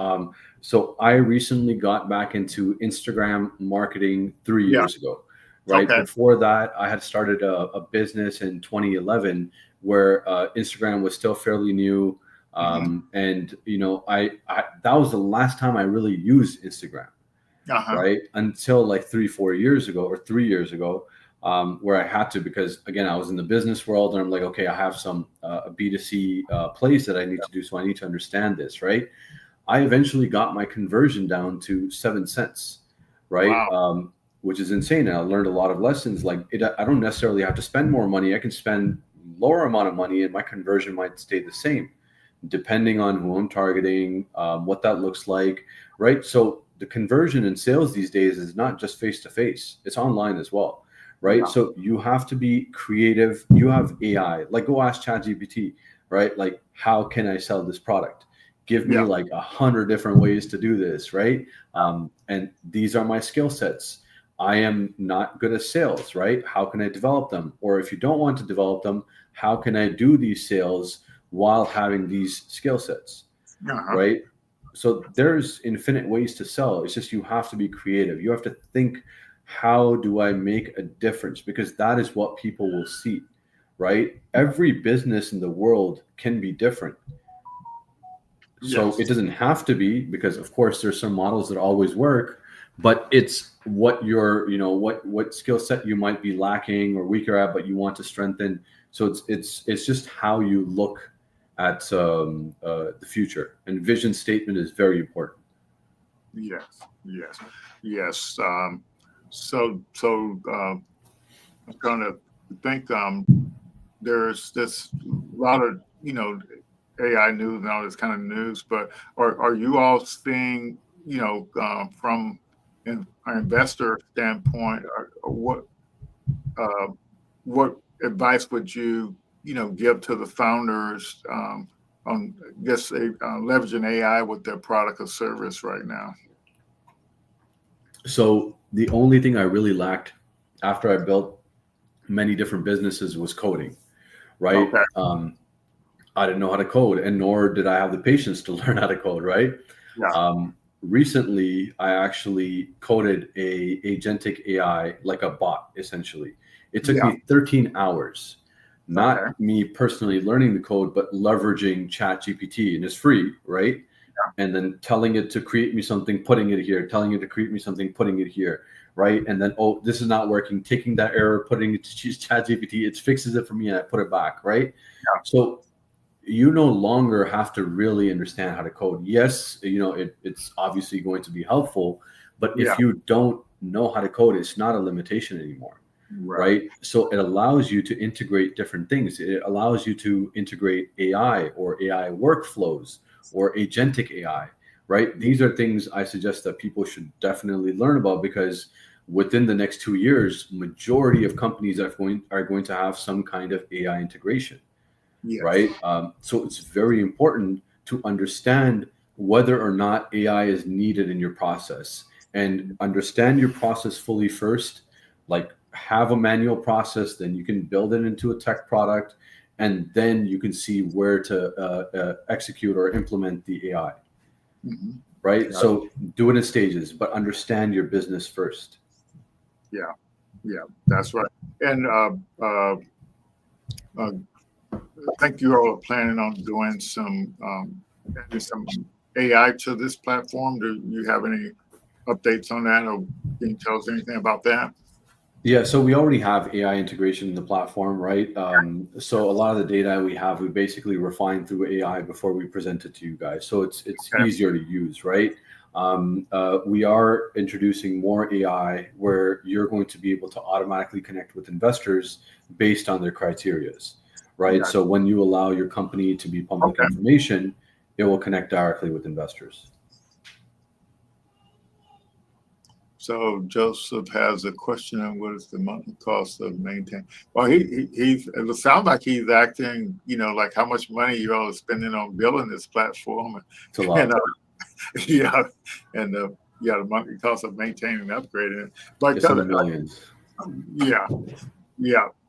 So I recently got back into Instagram marketing 3 years ago, right? Okay. Before that, I had started a business in 2011 where Instagram was still fairly new. And I that was the last time I really used Instagram, right? Until like 3 years ago, where I had to, because again, I was in the business world and I'm like, okay, I have some a B2C place that I need to do. So I need to understand this, right? I eventually got my conversion down to 7 cents, right? Wow. Which is insane. And I learned a lot of lessons. Like I don't necessarily have to spend more money. I can spend lower amount of money and my conversion might stay the same, depending on who I'm targeting, what that looks like, right? So the conversion in sales these days is not just face-to-face, it's online as well, right? Yeah. So you have to be creative. You have AI, like go ask ChatGPT, right? Like, how can I sell this product? Give me like 100 different ways to do this, right? And these are my skill sets. I am not good at sales, right? How can I develop them? Or if you don't want to develop them, how can I do these sales while having these skill sets, right? So there's infinite ways to sell. It's just you have to be creative. You have to think, how do I make a difference? Because that is what people will see, right? Every business in the world can be different. So it doesn't have to be, because of course there's some models that always work, but it's what your, what skill set you might be lacking or weaker at, but you want to strengthen. So it's just how you look at the future, and vision statement is very important. Yes. So I'm trying to think. There's this lot of AI news and all this kind of news, but are you all seeing from an investor standpoint, or what advice would you give to the founders on leveraging AI with their product or service right now? So the only thing I really lacked after I built many different businesses was coding, right? Okay. I didn't know how to code, and nor did I have the patience to learn how to code, right? Yeah. Recently, I actually coded a agentic AI, like a bot, essentially. It took me 13 hours, not me personally learning the code, but leveraging ChatGPT, and it's free, right? Yeah. And then telling it to create me something, putting it here, telling it to create me something, putting it here, right? And then, oh, this is not working, taking that error, putting it to ChatGPT, it fixes it for me, and I put it back, right? Yeah. So you no longer have to really understand how to code. Yes, it's obviously going to be helpful, but if you don't know how to code, it's not a limitation anymore. Right. So it allows you to integrate different things. It allows you to integrate AI or AI workflows or agentic AI. Right. These are things I suggest that people should definitely learn about, because within the next 2 years, majority of companies are going to have some kind of AI integration. Yes. Right. So it's very important to understand whether or not AI is needed in your process, and understand your process fully first. Like, have a manual process, then you can build it into a tech product, and then you can see where to execute or implement the AI. Mm-hmm. Right. Yeah. So do it in stages, but understand your business first. Yeah. Yeah, that's right. And I think you all are planning on doing adding some AI to this platform. Do you have any updates on that, or can you tell us anything about that? Yeah, so we already have AI integration in the platform, right? So a lot of the data we have, we basically refine through AI before we present it to you guys. So it's Okay. easier to use, right? We are introducing more AI where you're going to be able to automatically connect with investors based on their criterias, right? Yeah. So when you allow your company to be public Okay. information, it will connect directly with investors. So Joseph has a question on what is the monthly cost of maintaining. Well, it sounds like he's acting, like how much money you all are spending on building this platform. It's a lot. And, yeah, and the monthly cost of maintaining and upgrading it. But It's in the millions. Yeah.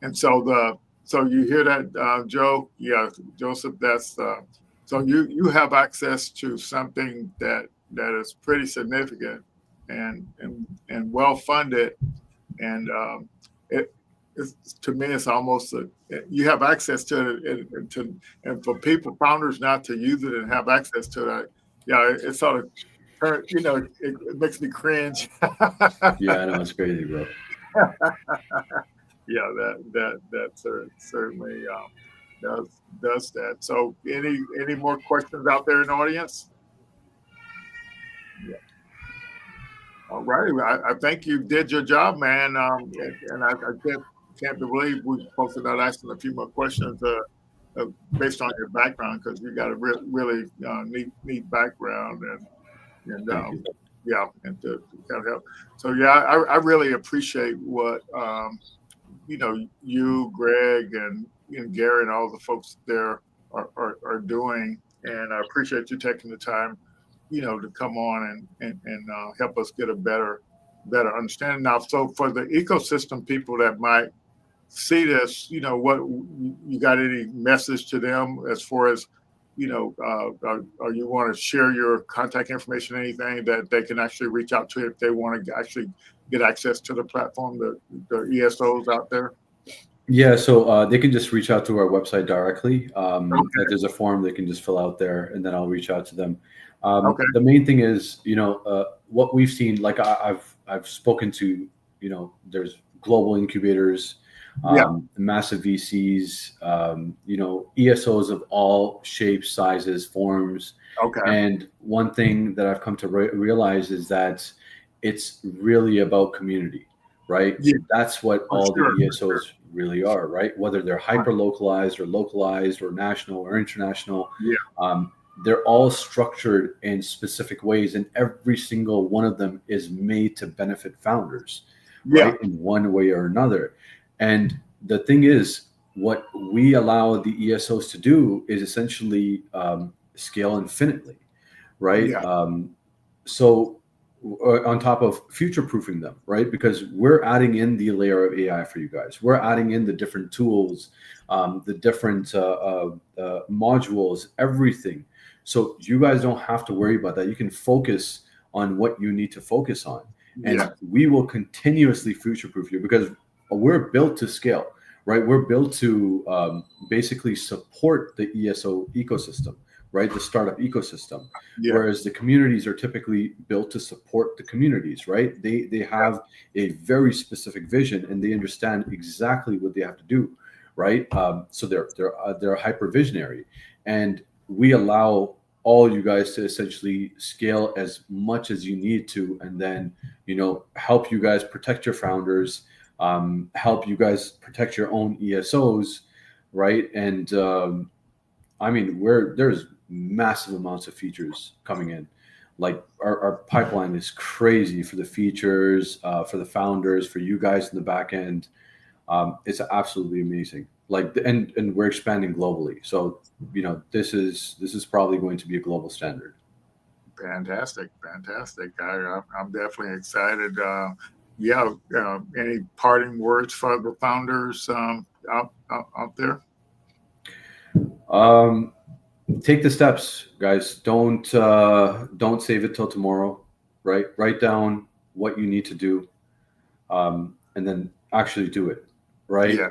And so you hear that, Joe? Yeah, Joseph. That's so you have access to something that is pretty significant and well funded, and to me it's almost you have access to it, and for founders not to use it and have access to that. Yeah, it's sort of it makes me cringe. Yeah, I know, it's crazy, bro. Yeah, that certainly does that. So any more questions out there in the audience? Yeah. All right. I think you did your job, man. And I can't believe we folks are not asking a few more questions based on your background, because you got a really neat background, and Thank you. yeah, and to kind of help. So yeah, I really appreciate what you, Greg, and Gary, and all the folks there are doing, and I appreciate you taking the time, to come on and help us get a better understanding. Now, so for the ecosystem people that might see this, what you got any message to them as far as, or you want to share your contact information, anything that they can actually reach out to if they want to actually get access to the platform, the ESOs out there? Yeah, so they can just reach out to our website directly. Okay. There's a form they can just fill out there, and then I'll reach out to them. Okay. The main thing is, what we've seen. Like I've spoken to, there's global incubators, massive VCs, ESOs of all shapes, sizes, forms. Okay. And one thing that I've come to realize is that it's really about community, right? Yeah. That's what all sure, the ESOs really are, right? Whether they're hyper localized or localized or national or international, they're all structured in specific ways, and every single one of them is made to benefit founders, right? In one way or another. And the thing is, what we allow the ESOs to do is essentially scale infinitely, right? So on top of future-proofing them, right? Because we're adding in the layer of AI for you guys. We're adding in the different tools, the different modules, everything. So you guys don't have to worry about that. You can focus on what you need to focus on. And we will continuously future-proof you, because we're built to scale, right? We're built to basically support the ESO ecosystem, right? The startup ecosystem. Whereas the communities are typically built to support the communities, right? They have a very specific vision, and they understand exactly what they have to do, right? So they're hyper visionary, and we allow all you guys to essentially scale as much as you need to, and then help you guys protect your founders, help you guys protect your own ESOs, right? And I mean, there's massive amounts of features coming in. Like our pipeline is crazy for the features, for the founders, for you guys in the back end. It's absolutely amazing. Like, and we're expanding globally. So, this is probably going to be a global standard. Fantastic, fantastic. I'm definitely excited. Yeah, any parting words for the founders out there? Take the steps, guys. Don't save it till tomorrow. Right? Write down what you need to do, and then actually do it. Right? Yeah,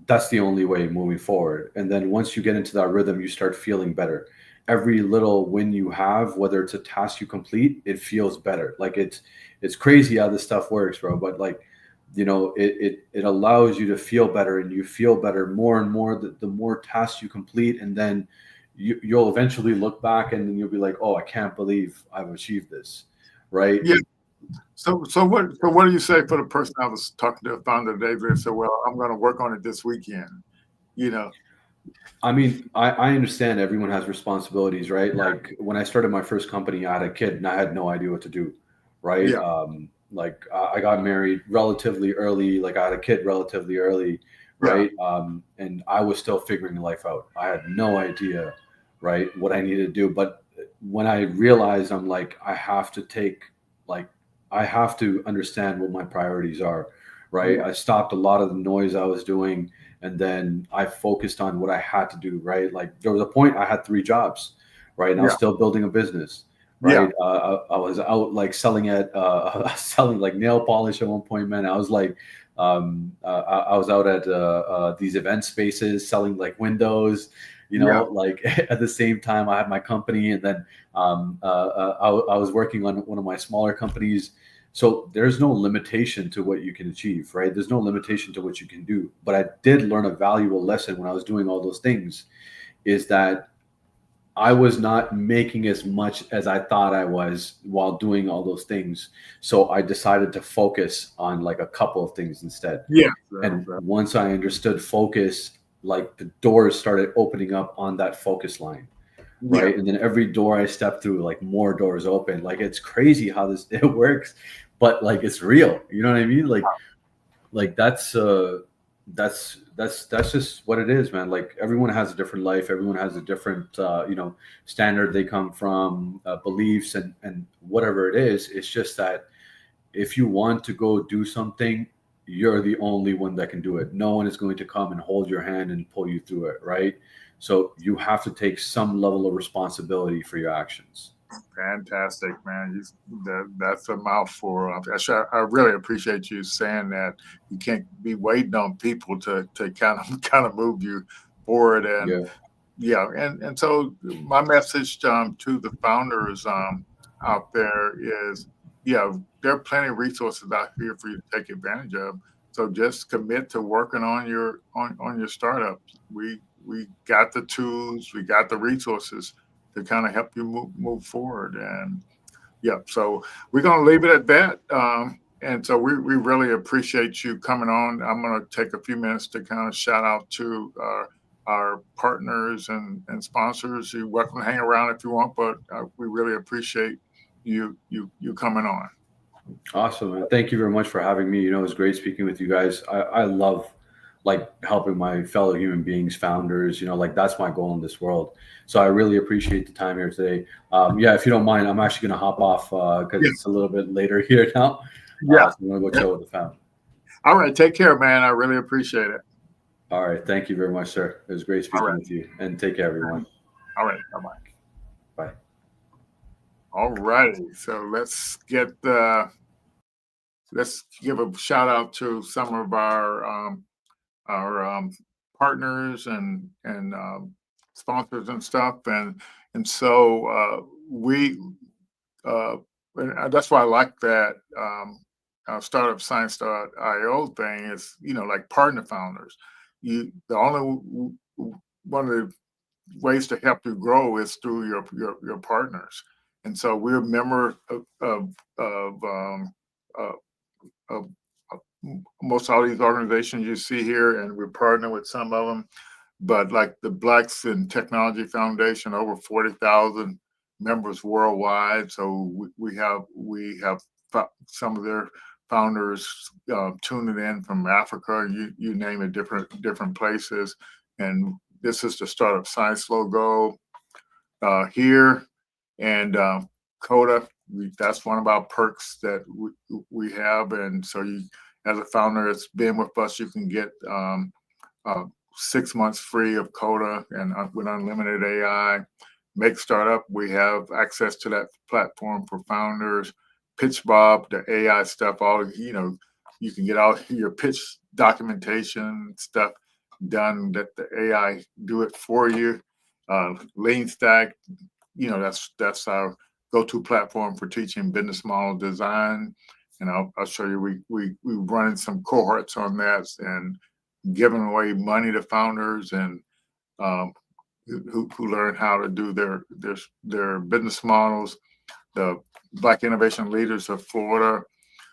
That's the only way moving forward. And then once you get into that rhythm, you start feeling better. Every little win you have, whether it's a task you complete, it feels better. Like it's crazy how this stuff works, bro. But like, it allows you to feel better, and you feel better more and more the more tasks you complete, and then you'll eventually look back and then you'll be like, oh, I can't believe I've achieved this, right? yeah. So what do you say for the person I was talking to, the founder today, that said, well, I'm going to work on it this weekend, you know? I mean, I understand everyone has responsibilities, right? Like when I started my first company, I had a kid and I had no idea what to do, right? Yeah, Like I got married relatively early, like I had a kid relatively early, yeah, right? And I was still figuring life out. I had no idea, right, what I needed to do. But when I realized, I'm like, I have to understand what my priorities are, right? yeah, I stopped a lot of the noise I was doing, and then I focused on what I had to do, right? Like there was a point I had 3 jobs, right? And I was yeah, still building a business, yeah, right? I was out like selling selling like nail polish at one point, man. I was like, I was out at these event spaces selling like windows, yeah, like at the same time I had my company, and then I was working on one of my smaller companies. So there's no limitation to what you can achieve, right? There's no limitation to what you can do. But I did learn a valuable lesson when I was doing all those things, is that I was not making as much as I thought I was while doing all those things. So I decided to focus on like a couple of things instead. yeah, And once I understood focus, like the doors started opening up on that focus line, yeah, right? And then every door I step through, like more doors open. Like it's crazy how this it works, but like it's real. You know what I mean? Like that's just what it is, man. Like everyone has a different life. Everyone has a different standard they come from, beliefs, and whatever it is. It's just that if you want to go do something, you're the only one that can do it. No one is going to come and hold your hand and pull you through it, right? So you have to take some level of responsibility for your actions. fantastic, man. That's a mouthful. I really appreciate you saying that. You can't be waiting on people to kind of move you forward. And Yeah. yeah, and so my message to the founders out there is, yeah, there are plenty of resources out here for you to take advantage of. So just commit to working on your startups. We got the tools, we got the resources to kind of help you move forward. And yeah, so we're gonna leave it at that. And so we really appreciate you coming on. I'm gonna take a few minutes to kind of shout out to our partners and sponsors. You're welcome to hang around if you want, but we really appreciate you coming on. Awesome, man. Thank you very much for having me. It was great speaking with you guys. I love like helping my fellow human beings, founders, like that's my goal in this world. So I really appreciate the time here today. Yeah, if you don't mind, I'm actually going to hop off because Yeah, it's a little bit later here now. yeah, So I'm going to go yeah. chill with the family. All right, take care, man. I really appreciate it. All right. Thank you very much, sir. It was great All speaking right, with you, and take care, everyone. all right, bye bye. Bye. All righty, so let's give a shout out to some of our partners and sponsors and stuff, and so we and that's why I like that startup science.io thing is, like partner founders. The only one of the ways to help you grow is through your partners, and so we're a member of of most all these organizations you see here, and we're partnering with some of them. But like the Blacks in Technology Foundation, over 40,000 members worldwide. So we have some of their founders tuning in from Africa, you name it, different places. And this is the Startup Science logo here, and Coda. That's one of our perks that we have, and so you, as a founder that's been with us, you can get 6 months free of Coda and with unlimited AI. Make Startup, we have access to that platform for founders. Pitch Bob, the AI stuff, all you can get all your pitch documentation stuff done. That the AI do it for you. Lean Stack, that's our go-to platform for teaching business model design. And I'll show you. We running some cohorts on that and giving away money to founders and who learn how to do their business models. The Black Innovation Leaders of Florida,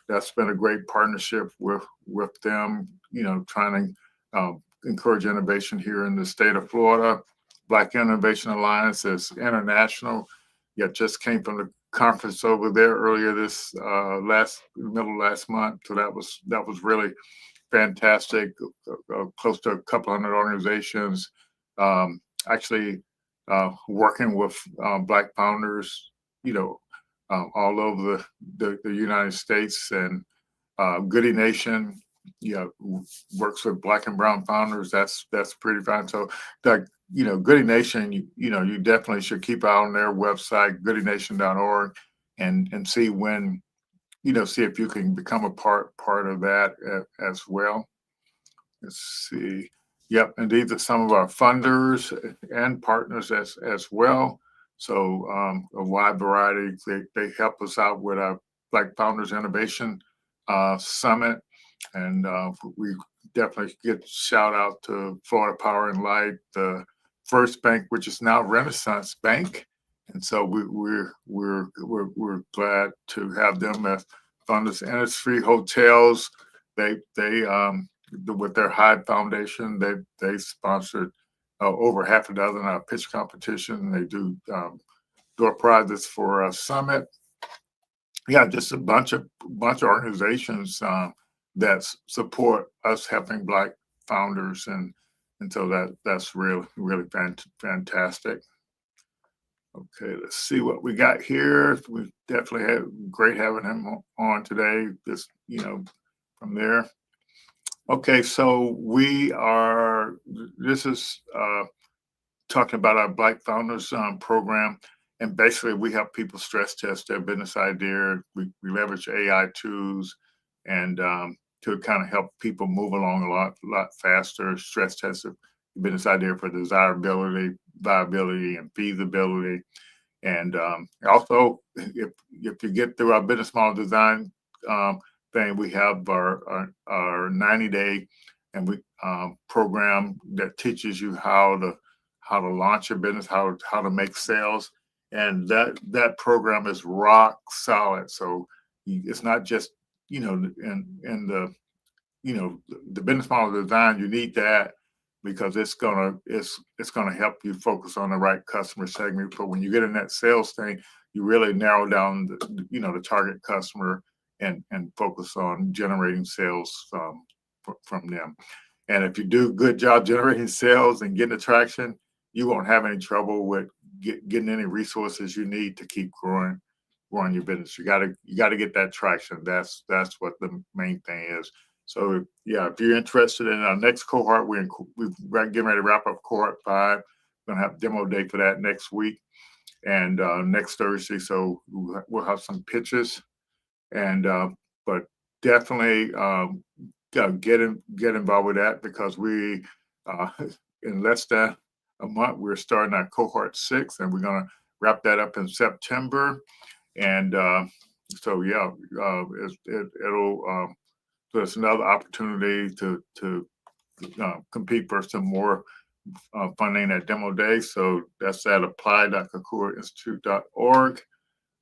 that's been a great partnership with them. Trying to encourage innovation here in the state of Florida. Black Innovation Alliance is international. Just came from the conference over there earlier this middle last month. So that was really fantastic. Close to a couple hundred organizations actually working with Black founders, all over the United States. And Goody Nation, works with Black and Brown founders. That's pretty fine. So Goody Nation, you definitely should keep out on their website, goodynation.org, and see when, see if you can become a part of that as well. Let's see. Yep, and these are some of our funders and partners as well. So a wide variety. They help us out with our Black Founders Innovation Summit, and we definitely get shout out to Florida Power and Light, the First Bank, which is now Renaissance Bank, and so we're glad to have them as funders. And it's free hotels. They with their Hyde Foundation, they sponsored over half a dozen pitch competition. They do door prizes for a summit. Yeah, just a bunch of organizations that support us helping Black founders, and so that's really fantastic. Okay, let's see what we got here. We definitely had great having him on today. Just from there. Okay, so this is talking about our Black Founders program. And basically, we help people stress test their business idea. We leverage AI tools and to kind of help people move along a lot faster, stress test the business idea for desirability, viability, and feasibility. And also, if you get through our business model design thing, we have our 90-day and we program that teaches you how to launch your business, how to make sales, and that program is rock solid. So it's not just in the business model design, you need that because it's gonna help you focus on the right customer segment. But when you get in that sales thing, you really narrow down the target customer and focus on generating sales from them. And if you do a good job generating sales and getting traction, you won't have any trouble with getting any resources you need to keep growing your business. You gotta get that traction. That's what the main thing is. So yeah, if you're interested in our next cohort, we're getting ready to wrap up cohort 5. We're gonna have demo day for that next week and next Thursday. So we'll have some pitches, and but definitely get involved with that because we in less than a month we're starting our cohort 6, and we're gonna wrap that up in September. And so yeah, it'll so it's another opportunity to compete for some more funding at Demo Day. So that's at apply.concordainstitute.org.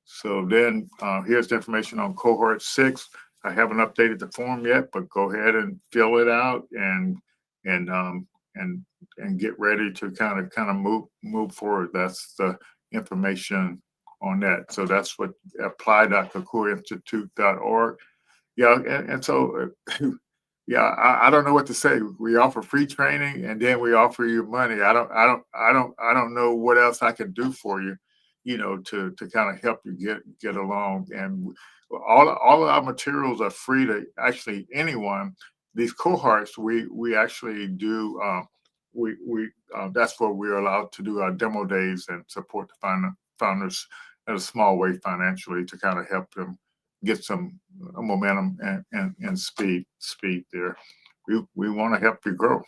So then here's the information on cohort 6. I haven't updated the form yet, but go ahead and fill it out and um, and get ready to kind of move forward. That's the information on that. So that's what apply.kakuainstitute.org. Yeah, and so yeah, I don't know what to say. We offer free training, and then we offer you money. I don't know what else I can do for you, to kind of help you get along. And all of our materials are free to actually anyone. These cohorts, we actually do. We That's where we're allowed to do our demo days and support the founders in a small way financially to kind of help them get some momentum and speed there. We want to help you grow.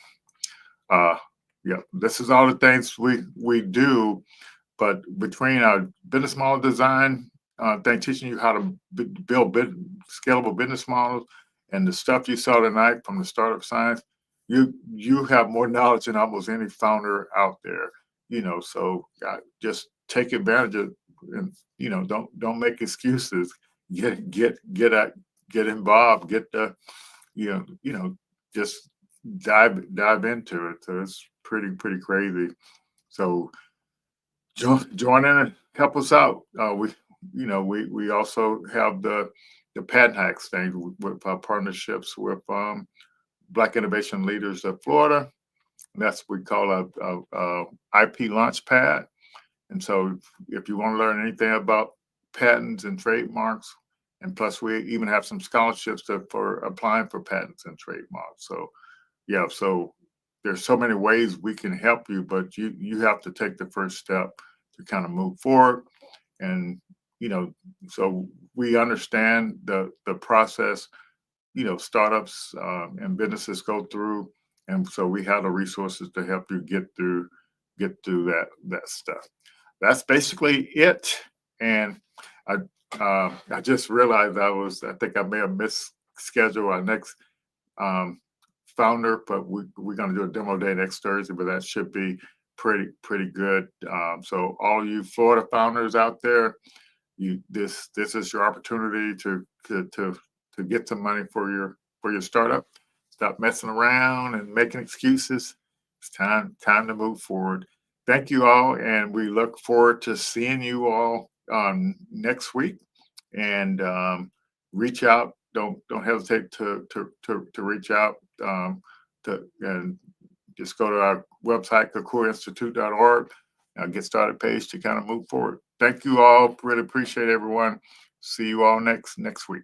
Yeah, this is all the things we do, but between our business model design thing, teaching you how to build scalable business models, and the stuff you saw tonight from the startup science, you have more knowledge than almost any founder out there. So just take advantage of, and don't make excuses. Get involved, get the just dive into it. So it's pretty crazy. So join in and help us out. We also have the patent hacks thing with our partnerships with Black Innovation Leaders of Florida. And that's what we call a IP launch pad. And so if you want to learn anything about patents and trademarks, and plus we even have some scholarships for applying for patents and trademarks. So yeah, so there's so many ways we can help you, but you have to take the first step to kind of move forward. And so we understand the process, startups and businesses go through, and so we have the resources to help you get through that stuff. That's basically it. And I just realized I think I may have misscheduled our next founder, but we're going to do a demo day next Thursday, but that should be pretty good. So all you Florida founders out there, this is your opportunity to get some money for your startup. Stop messing around and making excuses. It's time to move forward. Thank you all, and we look forward to seeing you all next week. And reach out. Don't hesitate to reach out. And just go to our website, kakuainstitute.org, get started page to kind of move forward. Thank you all. Really appreciate everyone. See you all next week.